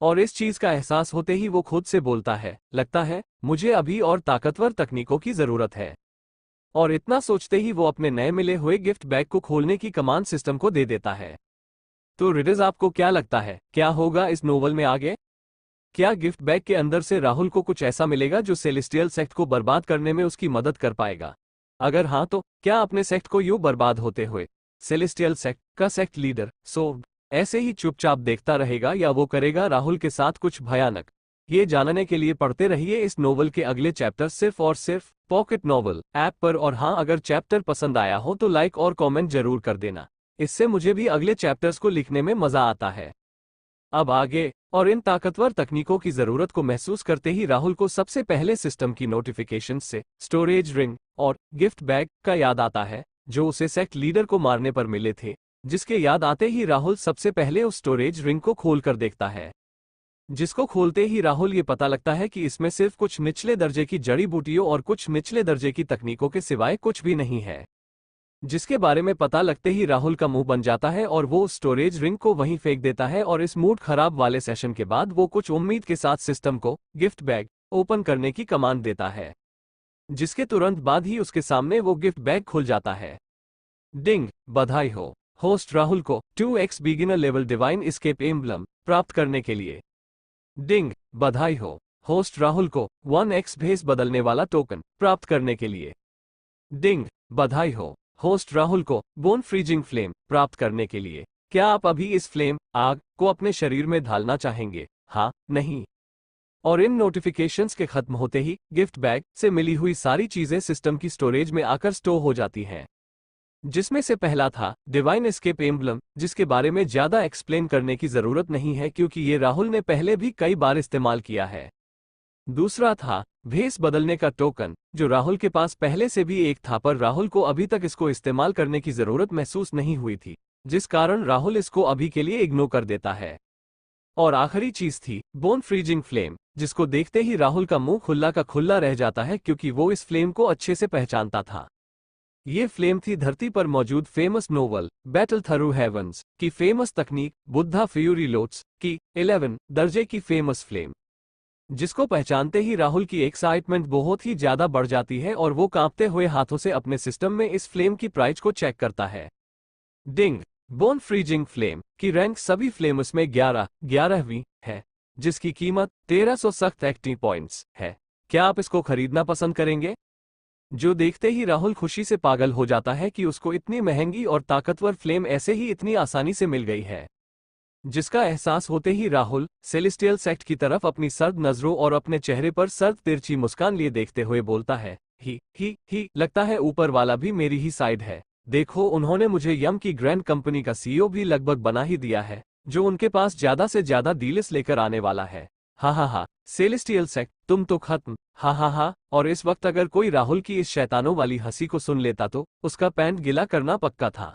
और इस चीज का एहसास होते ही वो खुद से बोलता है, लगता है मुझे अभी और ताकतवर तकनीकों की जरूरत है। और इतना सोचते ही वो अपने नए मिले हुए गिफ्ट बैग को खोलने की कमांड सिस्टम को दे देता है। तो रीडर्स, आपको क्या लगता है क्या होगा इस नोवेल में आगे? क्या गिफ्ट बैग के अंदर से राहुल को कुछ ऐसा मिलेगा जो सेलेस्टियल सेक्ट को बर्बाद करने में उसकी मदद कर पाएगा? अगर हाँ, तो क्या अपने सेक्ट को यूं बर्बाद होते हुए सेलेस्टियल सेक्ट का सेक्ट लीडर सोर्ब ऐसे ही चुपचाप देखता रहेगा, या वो करेगा राहुल के साथ कुछ भयानक? ये जानने के लिए पढ़ते रहिए इस नोवेल के अगले चैप्टर सिर्फ और सिर्फ पॉकेट नोवेल ऐप पर। और हाँ, अगर चैप्टर पसंद आया हो तो लाइक और कमेंट जरूर कर देना, इससे मुझे भी अगले चैप्टर्स को लिखने में मजा आता है। अब आगे, और इन ताकतवर तकनीकों की जरूरत को महसूस करते ही राहुल को सबसे पहले सिस्टम की नोटिफिकेशन से स्टोरेज रिंग और गिफ्ट बैग का याद आता है, जो उसे सेक्ट लीडर को मारने पर मिले थे। जिसके याद आते ही राहुल सबसे पहले उस स्टोरेज रिंग को खोलकर देखता है, जिसको खोलते ही राहुल ये पता लगता है कि इसमें सिर्फ कुछ निचले दर्जे की जड़ी बूटियों और कुछ निचले दर्जे की तकनीकों के सिवाय कुछ भी नहीं है। जिसके बारे में पता लगते ही राहुल का मुंह बन जाता है और वो उस स्टोरेज रिंग को वहीं फेंक देता है। और इस मूड खराब वाले सेशन के बाद वो कुछ उम्मीद के साथ सिस्टम को गिफ्ट बैग ओपन करने की कमांड देता है, जिसके तुरंत बाद ही उसके सामने वो गिफ्ट बैग खुल जाता है। डिंग, बधाई हो, होस्ट राहुल को 2x beginner level divine escape emblem प्राप्त करने के लिए। डिंग, बधाई हो, होस्ट राहुल को 1x भेस बदलने वाला टोकन प्राप्त करने के लिए। डिंग, बधाई हो, होस्ट राहुल को बोन फ्रीजिंग फ्लेम प्राप्त करने के लिए। क्या आप अभी इस फ्लेम आग को अपने शरीर में ढालना चाहेंगे? हाँ, नहीं? और इन नोटिफिकेशंस के खत्म होते ही गिफ्ट बैग से मिली हुई सारी चीजें सिस्टम की स्टोरेज में आकर स्टोर हो जाती हैं, जिसमें से पहला था डिवाइन एस्केप एम्ब्लम, जिसके बारे में ज्यादा एक्सप्लेन करने की जरूरत नहीं है क्योंकि ये राहुल ने पहले भी कई बार इस्तेमाल किया है। दूसरा था भेस बदलने का टोकन, जो राहुल के पास पहले से भी एक था, पर राहुल को अभी तक इसको इस्तेमाल करने की जरूरत महसूस नहीं हुई थी, जिस कारण राहुल इसको अभी के लिए इग्नोर कर देता है। और आखिरी चीज थी बोन फ्रीजिंग फ्लेम, जिसको देखते ही राहुल का मुंह खुला का खुला रह जाता है, क्योंकि वो इस फ्लेम को अच्छे से पहचानता था। ये फ्लेम थी धरती पर मौजूद famous novel battle through heavens की फेमस तकनीक बुद्धा फ्यूरी लोट्स की 11 दर्जे की फेमस फ्लेम, जिसको पहचानते ही राहुल की एक्साइटमेंट बहुत ही ज्यादा बढ़ जाती है और वो कांपते हुए हाथों से अपने सिस्टम में इस फ्लेम की प्राइस को चेक करता है। डिंग, बोन फ्रीजिंग फ्लेम की रैंक सभी फ्लेम्स में 11वीं है, जिसकी कीमत 1300 सख्त एक्टिंग पॉइंट्स है। क्या आप इसको खरीदना पसंद करेंगे? जो देखते ही राहुल खुशी से पागल हो जाता है कि उसको इतनी महंगी और ताकतवर फ्लेम ऐसे ही इतनी आसानी से मिल गई है, जिसका एहसास होते ही राहुल सेलेस्टियल सेक्ट की तरफ अपनी सर्द नजरों और अपने चेहरे पर सर्द तिरछी मुस्कान लिए देखते हुए बोलता है, ही लगता है ऊपर वाला भी मेरी ही साइड है। देखो, उन्होंने मुझे यम की ग्रैंड कंपनी का सीईओ भी लगभग बना ही दिया है। जो उनके पास ज्यादा से ज्यादा डील्स लेकर आने वाला है। हा हा हा, सेलेस्टियल सेक्ट तुम तो खत्म, हा हा हा। और इस वक्त अगर कोई राहुल की इस शैतानों वाली हंसी को सुन लेता तो उसका पैंट गीला करना पक्का था।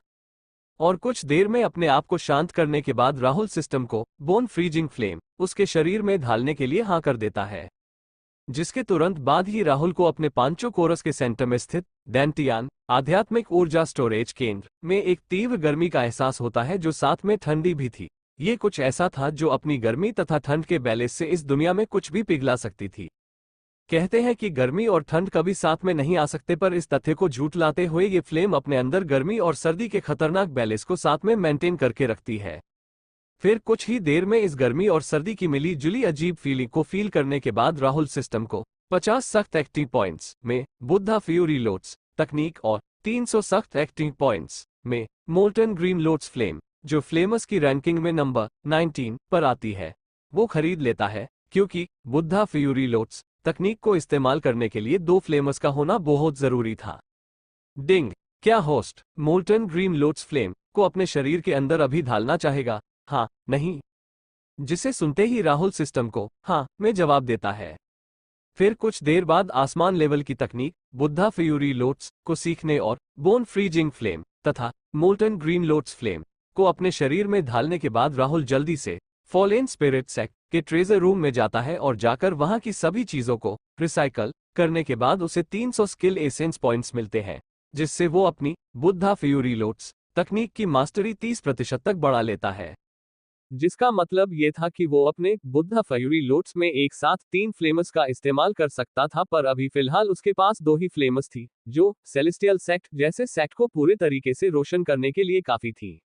और कुछ देर में अपने आप को शांत करने के बाद राहुल सिस्टम को बोन फ्रीजिंग फ्लेम उसके शरीर में ढालने के लिए हाँ कर देता है, जिसके तुरंत बाद ही राहुल को अपने पांचों कोरस के सेंटर में स्थित डैंटियान आध्यात्मिक ऊर्जा स्टोरेज केंद्र में एक तीव्र गर्मी का एहसास होता है, जो साथ में ठंडी भी थी। ये कुछ ऐसा था जो अपनी गर्मी तथा ठंड के बैलेंस से इस दुनिया में कुछ भी पिघला सकती थी। कहते हैं कि गर्मी और ठंड कभी साथ में नहीं आ सकते, पर इस तथ्य को झूठलाते हुए ये फ्लेम अपने अंदर गर्मी और सर्दी के खतरनाक बैलेंस को साथ में मेंटेन करके रखती है। फिर कुछ ही देर में इस गर्मी और सर्दी की मिली जुली अजीब फीलिंग को फील करने के बाद राहुल सिस्टम को 50 सख्त एक्टिंग पॉइंट्स में बुद्धा फ्यूरी लोड्स तकनीक और 300 सख्त एक्टिंग पॉइंट्स में मोल्टन ग्रीन लोड्स फ्लेम, जो फ्लेमस की रैंकिंग में नंबर 19 पर आती है, वो खरीद लेता है, क्योंकि बुद्धा फ्यूरी लोड्स तकनीक को इस्तेमाल करने के लिए 2 फ्लेमस का होना बहुत जरूरी था। डिंग, क्या host molten green loads flame को अपने शरीर के अंदर अभी ढालना चाहेगा? हाँ, नहीं? जिसे सुनते ही राहुल सिस्टम को हाँ में जवाब देता है। फिर कुछ देर बाद आसमान लेवल की तकनीक बुद्धा फ्यूरी लोड्स को सीखने और बोन फ्रीजिंग फ्लेम तथा मोल्टन ग्रीन लोड्स फ्लेम को अपने शरीर में ढालने के बाद राहुल जल्दी से फॉलेन स्पिरिट सेक्ट के ट्रेजर रूम में जाता है और जाकर वहां की सभी चीजों को रिसाइकल करने के बाद उसे 300 स्किल एसेंस पॉइंट्स मिलते हैं, जिससे वो अपनी बुद्धा फ्यूरी लोड्स तकनीक की मास्टरी 30% तक बढ़ा लेता है। जिसका मतलब ये था कि वो अपने बुद्धा फ्यूरी लोड्स में एक साथ 3 फ्लेमस का इस्तेमाल कर सकता था, पर अभी फिलहाल उसके पास 2 ही फ्लेमस थी, जो सेलेस्टियल सेक्ट जैसे सेक्ट को पूरे तरीके से रोशन करने के लिए काफी थी।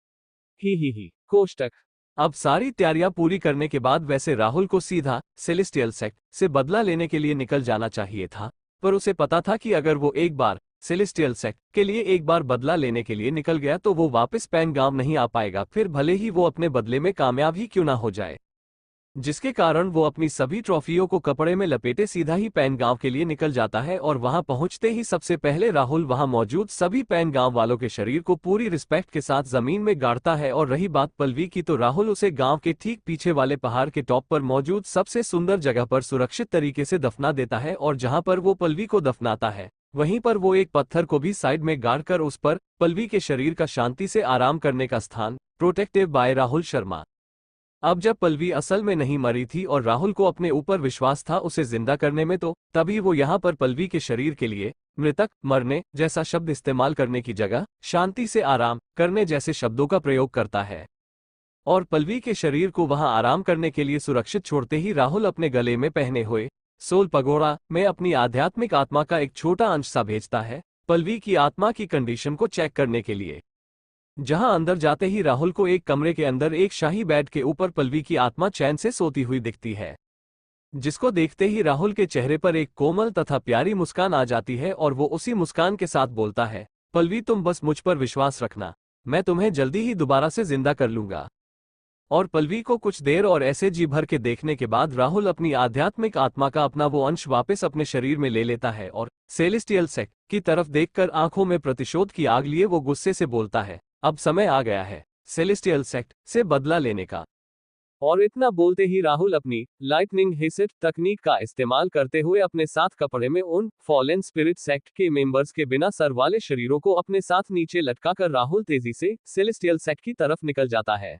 ही कोष्टक। अब सारी तैयारियां पूरी करने के बाद वैसे राहुल को सीधा सेलेस्टियल सेक्ट से बदला लेने के लिए निकल जाना चाहिए था, पर उसे पता था कि अगर वो एक बार सेलेस्टियल सेक्ट के लिए एक बार बदला लेने के लिए निकल गया तो वो वापस पैनगाम नहीं आ पाएगा, फिर भले ही वो अपने बदले में कामयाब ही क्यों ना हो जाए। जिसके कारण वो अपनी सभी ट्रॉफियों को कपड़े में लपेटे सीधा ही पैनगांव के लिए निकल जाता है, और वहां पहुंचते ही सबसे पहले राहुल वहां मौजूद सभी पैनगांव वालों के शरीर को पूरी रिस्पेक्ट के साथ जमीन में गाड़ता है। और रही बात पल्लवी की, तो राहुल उसे गांव के ठीक पीछे वाले पहाड़ के टॉप पर मौजूद सबसे सुंदर जगह पर सुरक्षित तरीके से दफना देता है, और जहां पर वो पल्लवी को दफनाता है वहीं पर वो एक पत्थर को भी साइड में गाड़कर उस पर पल्लवी के शरीर का शांति से आराम करने का स्थान प्रोटेक्टिव बाय राहुल शर्मा। अब जब पल्लवी असल में नहीं मरी थी और राहुल को अपने ऊपर विश्वास था उसे जिंदा करने में, तो तभी वो यहाँ पर पल्लवी के शरीर के लिए मृतक मरने जैसा शब्द इस्तेमाल करने की जगह शांति से आराम करने जैसे शब्दों का प्रयोग करता है। और पल्लवी के शरीर को वहां आराम करने के लिए सुरक्षित छोड़ते ही राहुल अपने गले में पहने हुए सोल पगोड़ा में अपनी आध्यात्मिक आत्मा का एक छोटा अंश सा भेजता है पल्लवी की आत्मा की कंडीशन को चेक करने के लिए। जहां अंदर जाते ही राहुल को एक कमरे के अंदर एक शाही बेड के ऊपर पल्लवी की आत्मा चैन से सोती हुई दिखती है, जिसको देखते ही राहुल के चेहरे पर एक कोमल तथा प्यारी मुस्कान आ जाती है और वो उसी मुस्कान के साथ बोलता है, पल्लवी तुम बस मुझ पर विश्वास रखना, मैं तुम्हें जल्दी ही दोबारा से जिंदा कर लूंगा। और पल्लवी को कुछ देर और ऐसे जी भर के देखने के बाद राहुल अपनी आध्यात्मिक आत्मा का अपना वो अंश वापस अपने शरीर में ले लेता है और सेलेस्टियल सेक्ट की तरफ देखकर आंखों में प्रतिशोध की आग लिए वो गुस्से से बोलता है, अब समय आ गया है सेलेस्टियल सेक्ट से बदला लेने का। और इतना बोलते ही राहुल अपनी लाइटनिंग हिट तकनीक का इस्तेमाल करते हुए अपने साथ कपड़े में उन फॉलेन स्पिरिट सेक्ट के मेंबर्स के बिना सर वाले शरीरों को अपने साथ नीचे लटकाकर राहुल तेजी से सेलेस्टियल सेक्ट की तरफ निकल जाता है।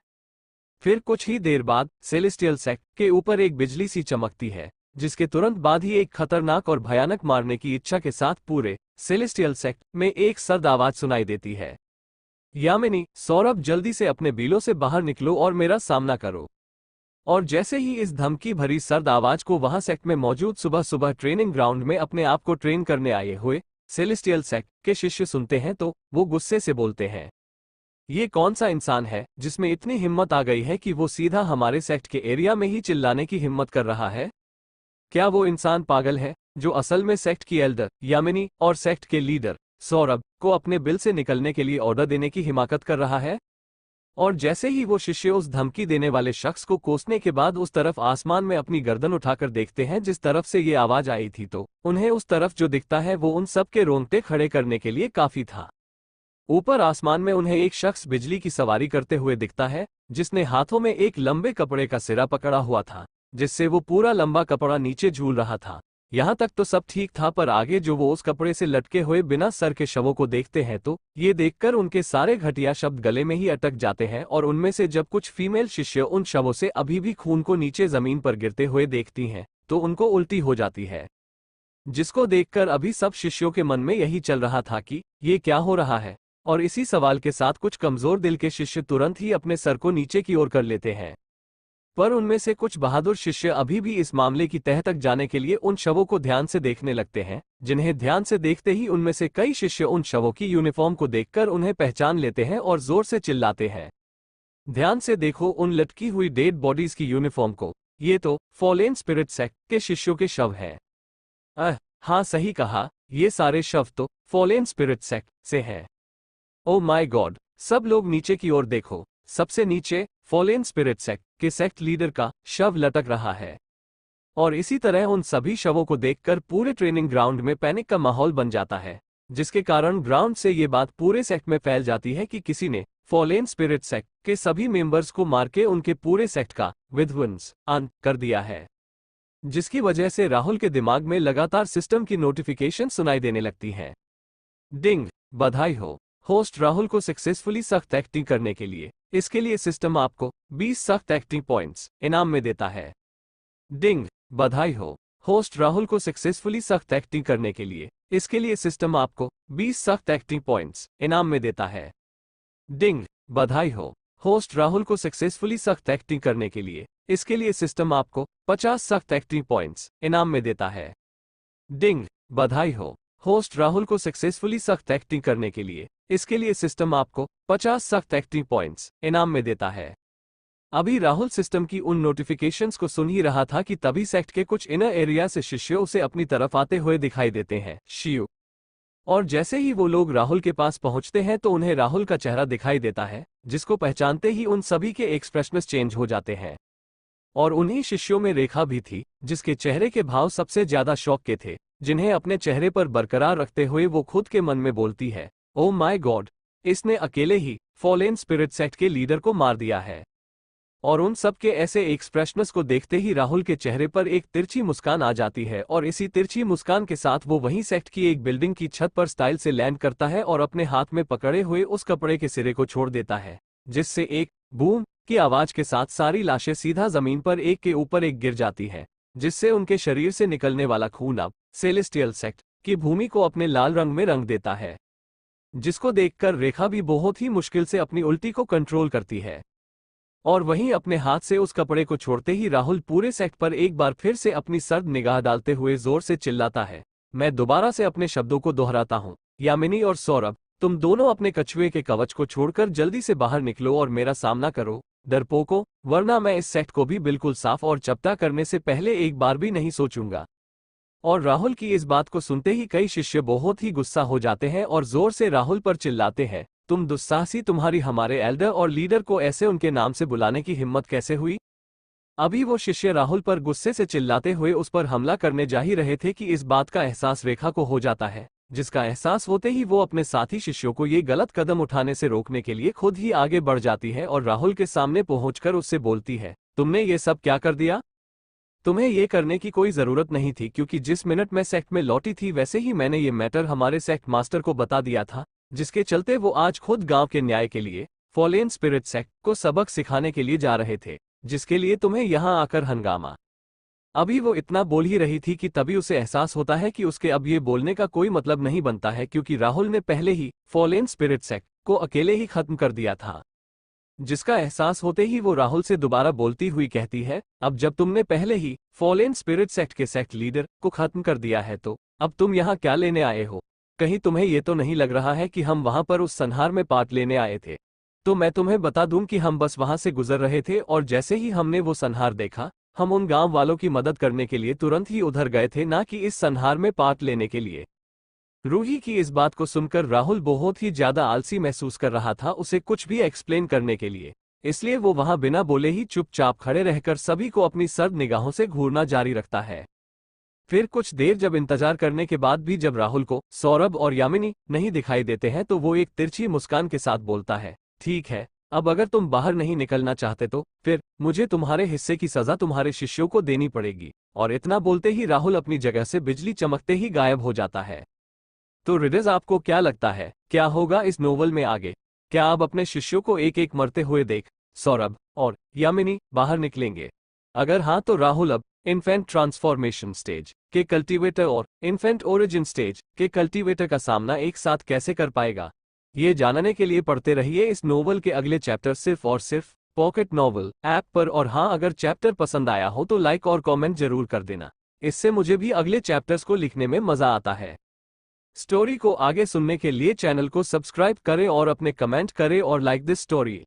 फिर कुछ ही देर बाद सेलेस्टियल सेक्ट के ऊपर एक बिजली सी चमकती है, जिसके तुरंत बाद ही एक खतरनाक और भयानक मारने की इच्छा के साथ पूरे सेलेस्टियल सेक्ट में एक सर्द आवाज सुनाई देती है, यामिनी, सौरभ जल्दी से अपने बिलों से बाहर निकलो और मेरा सामना करो। और जैसे ही इस धमकी भरी सर्द आवाज को वहां सेक्ट में मौजूद सुबह सुबह ट्रेनिंग ग्राउंड में अपने आप को ट्रेन करने आए हुए सेलेस्टियल सेक्ट के शिष्य सुनते हैं तो वो गुस्से से बोलते हैं, ये कौन सा इंसान है जिसमें इतनी हिम्मत आ गई है कि वो सीधा हमारे सेक्ट के एरिया में ही चिल्लाने की हिम्मत कर रहा है? क्या वो इंसान पागल है जो असल में सेक्ट की एल्डर यामिनी और सेक्ट के लीडर सौरभ को अपने बिल से निकलने के लिए ऑर्डर देने की हिमाकत कर रहा है? और जैसे ही वो शिष्य उस धमकी देने वाले शख्स को कोसने के बाद उस तरफ आसमान में अपनी गर्दन उठाकर देखते हैं जिस तरफ से ये आवाज आई थी, तो उन्हें उस तरफ जो दिखता है वो उन सब के रोंगटे खड़े करने के लिए काफी था। ऊपर आसमान में उन्हें एक शख्स बिजली की सवारी करते हुए दिखता है जिसने हाथों में एक लंबे कपड़े का सिरा पकड़ा हुआ था, जिससे वो पूरा लंबा कपड़ा नीचे झूल रहा था। यहाँ तक तो सब ठीक था, पर आगे जो वो उस कपड़े से लटके हुए बिना सर के शवों को देखते हैं तो ये देखकर उनके सारे घटिया शब्द गले में ही अटक जाते हैं। और उनमें से जब कुछ फीमेल शिष्य उन शवों से अभी भी खून को नीचे जमीन पर गिरते हुए देखती हैं तो उनको उल्टी हो जाती है, जिसको देखकर अभी सब शिष्यों के मन में यही चल रहा था कि ये क्या हो रहा है। और इसी सवाल के साथ कुछ कमजोर दिल के शिष्य तुरंत ही अपने सर को नीचे की ओर कर लेते हैं। पर उनमें से कुछ बहादुर शिष्य अभी भी इस मामले की तह तक जाने के लिए उन शवों को ध्यान से देखने लगते हैं, जिन्हें ध्यान से देखते ही उनमें से कई शिष्य उन शवों की यूनिफॉर्म को देखकर उन्हें पहचान लेते हैं और जोर से चिल्लाते हैं, ध्यान से देखो उन लटकी हुई डेड बॉडीज की यूनिफॉर्म को, ये तो फॉलेन स्पिरिट सेक्ट के शिष्यों के शव हैं। हाँ सही कहा, ये सारे शव तो फॉलेन स्पिरिट सेक्ट से हैं। ओ माय गॉड, सब लोग नीचे की ओर देखो, सबसे नीचे फॉलेन स्पिरिट सेक्ट के सेक्ट लीडर का शव लटक रहा है। और इसी तरह उन सभी शवों को देखकर पूरे ट्रेनिंग ग्राउंड में पैनिक का माहौल बन जाता है, जिसके कारण ग्राउंड से ये बात पूरे सेक्ट में फैल जाती है कि किसी ने फॉलेन स्पिरिट सेक्ट के सभी मेंबर्स को मार के उनके पूरे सेक्ट का विध्वंस कर दिया है, जिसकी वजह से राहुल के दिमाग में लगातार सिस्टम की नोटिफिकेशन सुनाई देने लगती हैं। डिंग, बधाई हो, होस्ट राहुल को सक्सेसफुली सख्त एक्टिंग करने के लिए। इसके लिए सिस्टम आपको 20 सख्त एक्टिंग पॉइंट्स इनाम में देता है। डिंग, बधाई हो, होस्ट राहुल को सक्सेसफुली सख्त एक्टिंग करने के लिए। इसके लिए सिस्टम आपको 20 सख्त एक्टिंग पॉइंट्स इनाम में देता है। डिंग, बधाई हो, होस्ट राहुल को सक्सेसफुली सख्त एक्टिंग करने के लिए। इसके लिए सिस्टम आपको 50 सख्त एक्टिंग पॉइंट्स इनाम में देता है। डिंग, बधाई हो, होस्ट राहुल को सक्सेसफुली सख्त एक्टिंग करने के लिए। इसके लिए सिस्टम आपको 50 सख्त एक्टिंग पॉइंट्स इनाम में देता है। अभी राहुल सिस्टम की उन नोटिफिकेशंस को सुन ही रहा था कि तभी सेक्ट के कुछ इनर एरिया से शिष्य उसे अपनी तरफ आते हुए दिखाई देते हैं। शिव। और जैसे ही वो लोग राहुल के पास पहुंचते हैं तो उन्हें राहुल का चेहरा दिखाई देता है, जिसको पहचानते ही उन सभी के एक्सप्रेशंस चेंज हो जाते हैं। और उन्हीं शिष्यों में रेखा भी थी, जिसके चेहरे के भाव सबसे ज्यादा शौक के थे, जिन्हें अपने चेहरे पर बरकरार रखते हुए वो खुद के मन में बोलती है, ओ माय गॉड, इसने अकेले ही फॉलेन स्पिरिट सेक्ट के लीडर को मार दिया है। और उन सब के ऐसे एक्सप्रेशंस को देखते ही राहुल के चेहरे पर एक तिरछी मुस्कान आ जाती है, और इसी तिरछी मुस्कान के साथ वो वहीं सेक्ट की एक बिल्डिंग की छत पर स्टाइल से लैंड करता है और अपने हाथ में पकड़े हुए उस कपड़े के सिरे को छोड़ देता है, जिससे एक बूम की आवाज के साथ सारी लाशें सीधा जमीन पर एक के ऊपर एक गिर जाती है, जिससे उनके शरीर से निकलने वाला खून अब सेलेस्टियल सेक्ट की भूमि को अपने लाल रंग में रंग देता है, जिसको देखकर रेखा भी बहुत ही मुश्किल से अपनी उल्टी को कंट्रोल करती है। और वहीं अपने हाथ से उस कपड़े को छोड़ते ही राहुल पूरे सेक्ट पर एक बार फिर से अपनी सर्द निगाह डालते हुए जोर से चिल्लाता है, मैं दोबारा से अपने शब्दों को दोहराता हूं, यामिनी और सौरभ, तुम दोनों अपने कछुए के कवच को छोड़कर जल्दी से बाहर निकलो और मेरा सामना करो, डरपोको, वरना मैं इस सेक्ट को भी बिल्कुल साफ और चपटा करने से पहले एक बार भी नहीं सोचूंगा। और राहुल की इस बात को सुनते ही कई शिष्य बहुत ही गुस्सा हो जाते हैं और जोर से राहुल पर चिल्लाते हैं, तुम दुस्साहसी, तुम्हारी हमारे एल्डर और लीडर को ऐसे उनके नाम से बुलाने की हिम्मत कैसे हुई। अभी वो शिष्य राहुल पर गुस्से से चिल्लाते हुए उस पर हमला करने जा ही रहे थे कि इस बात का एहसास रेखा को हो जाता है, जिसका एहसास होते ही वो अपने साथी शिष्यों को ये गलत कदम उठाने से रोकने के लिए खुद ही आगे बढ़ जाती है और राहुल के सामने पहुंचकर उससे बोलती है, तुमने ये सब क्या कर दिया। तुम्हें ये करने की कोई जरूरत नहीं थी, क्योंकि जिस मिनट मैं सेक्ट में लौटी थी वैसे ही मैंने ये मैटर हमारे सेक्ट मास्टर को बता दिया था, जिसके चलते वो आज खुद गांव के न्याय के लिए फॉलेन स्पिरिट सेक्ट को सबक सिखाने के लिए जा रहे थे, जिसके लिए तुम्हें यहां आकर हंगामा। अभी वो इतना बोल ही रही थी कि तभी उसे एहसास होता है कि उसके अब ये बोलने का कोई मतलब नहीं बनता है, क्योंकि राहुल ने पहले ही फॉलेन स्पिरिट सेक्ट को अकेले ही खत्म कर दिया था। जिसका एहसास होते ही वो राहुल से दोबारा बोलती हुई कहती है, अब जब तुमने पहले ही फॉलेन स्पिरिट सेक्ट के सेक्ट लीडर को खत्म कर दिया है तो अब तुम यहाँ क्या लेने आए हो। कहीं तुम्हें ये तो नहीं लग रहा है कि हम वहां पर उस संहार में पार्ट लेने आए थे। तो मैं तुम्हें बता दूं कि हम बस वहां से गुजर रहे थे और जैसे ही हमने वो संहार देखा, हम उन गांव वालों की मदद करने के लिए तुरंत ही उधर गए थे, ना कि इस संहार में पार्ट लेने के लिए। रूही की इस बात को सुनकर राहुल बहुत ही ज्यादा आलसी महसूस कर रहा था उसे कुछ भी एक्सप्लेन करने के लिए, इसलिए वो वहां बिना बोले ही चुपचाप खड़े रहकर सभी को अपनी सर्द निगाहों से घूरना जारी रखता है। फिर कुछ देर जब इंतजार करने के बाद भी जब राहुल को सौरभ और यामिनी नहीं दिखाई देते हैं तो वो एक तिरछी मुस्कान के साथ बोलता है, ठीक है, अब अगर तुम बाहर नहीं निकलना चाहते तो फिर मुझे तुम्हारे हिस्से की सजा तुम्हारे शिष्यों को देनी पड़ेगी। और इतना बोलते ही राहुल अपनी जगह से बिजली चमकते ही गायब हो जाता है। तो रीडर्स, आपको क्या लगता है क्या होगा इस नोवेल में आगे? क्या आप अपने शिष्यों को एक एक मरते हुए देख सौरभ और यामिनी बाहर निकलेंगे? अगर हाँ तो राहुल अब इन्फेंट ट्रांसफॉर्मेशन स्टेज के कल्टीवेटर और इन्फेंट ओरिजिन स्टेज के कल्टीवेटर का सामना एक साथ कैसे कर पाएगा? ये जानने के लिए पढ़ते रहिए इस नोवेल के अगले चैप्टर सिर्फ और सिर्फ पॉकेट नॉवल ऐप पर। और हाँ, अगर चैप्टर पसंद आया हो तो लाइक और कमेंट जरूर कर देना, इससे मुझे भी अगले चैप्टर्स को लिखने में मजा आता है। स्टोरी को आगे सुनने के लिए चैनल को सब्सक्राइब करें और अपने कमेंट करें और लाइक दिस स्टोरी।